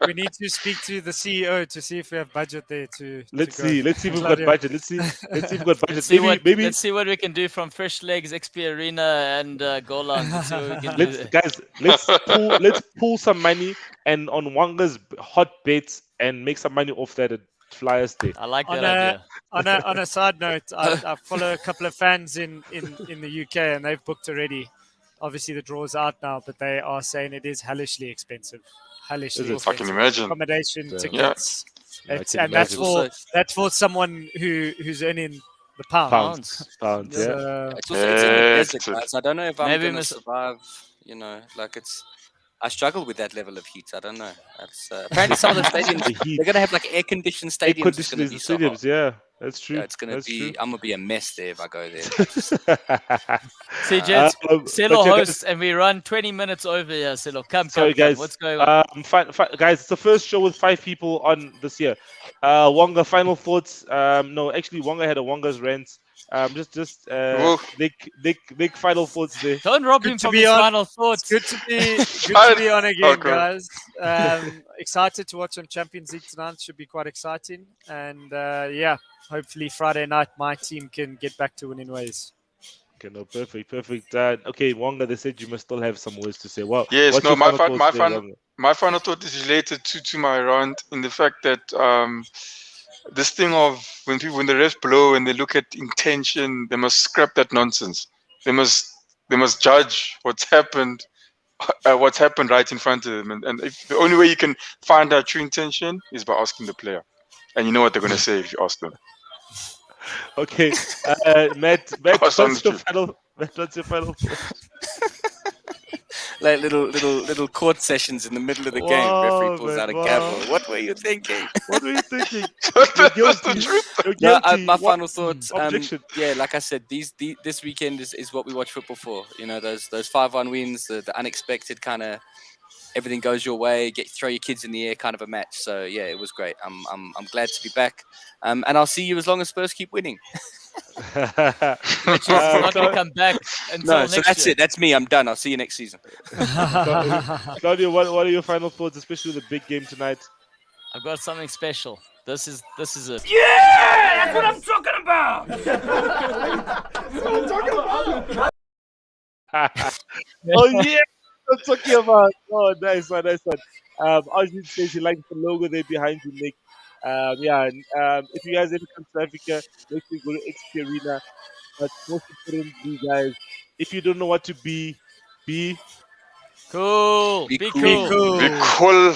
We need to speak to the CEO to see if we have budget there to. Let's to go. see if we've got budget. Let's see if we've got budget. Maybe Let's see what we can do from Fresh Legs, XP Arena, and Goalloungetv. Let's see what we can do. Let's pull some money and on Wanga's hot bets and make some money off that at Flyers Day. I like that idea. On a side note, I follow a couple of fans in the UK and they've booked already. Obviously, the draw's out now, but they are saying it is hellishly expensive. Hellishly expensive. I can imagine. Accommodation, Yeah. tickets. Yeah, And that's for someone who's earning the pounds. Pounds. Yeah. It's also it's in the desert, guys. I don't know if I'm going to survive. You know, like I struggle with that level of heat. I don't know. That's, apparently, some of the stadiums they're going to have like air-conditioned stadiums. Air-conditioned stadiums, yeah, that's true. Yeah, it's going to be. I'm going to be a mess there if I go there. See, Jets, Selo hosts, and we run 20 minutes over here. Selo, come, guys. What's going on? Guys, it's the first show with 5 people on this year. Wonga, final thoughts? No, actually, Wonga had a Wonga's Rants. Nick, final thoughts there. Don't rob him from his final thoughts. Good to be on again, guys. Excited to watch some Champions League tonight. Should be quite exciting. And hopefully Friday night my team can get back to winning ways. Okay, no, perfect. Okay, Wonga, they said you must still have some words to say. Well, yes, no, my final thought is related to my rant in the fact that this thing of when the refs blow and they look at intention, they must scrap that nonsense. They must judge what's happened right in front of them. And if the only way you can find out true intention is by asking the player. And you know what they're going to say if you ask them. Okay, Matt, what's your final thought? Like little court sessions in the middle of the game. Referee pulls out a gavel. What were you thinking? That's the truth. No, my final thoughts. Objection. Like I said, this weekend is what we watch football for. You know, those 5-1 wins, the unexpected kind of everything goes your way. Throw your kids in the air, kind of a match. So yeah, it was great. I'm glad to be back. And I'll see you as long as Spurs keep winning. Which is not going to come back until next so that's year. it. That's me. I'm done. I'll see you next season. Claudio, what are your final thoughts, especially the big game tonight? I've got something special. This is it. Yeah, that's what I'm talking about. Oh yeah, I'm talking about. Oh, nice one. Arjun says he likes the logo there behind you, Nick. If you guys ever come to Africa, make sure you go to XP Arena. But most importantly, guys, if you don't know what to be cool. Be Be cool. cool. Be cool.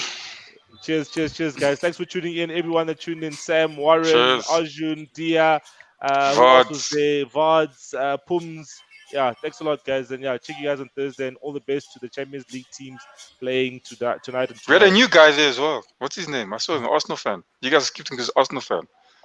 Cheers, guys. Thanks for tuning in. Everyone that tuned in, Sam, Warren, Cheers. Arjun, Dia, Vods, Pums. Yeah, thanks a lot, guys. And check you guys on Thursday. And all the best to the Champions League teams playing tonight. And We had a new guy there as well. What's his name? I saw him, Arsenal fan. You guys keep thinking he's Arsenal fan.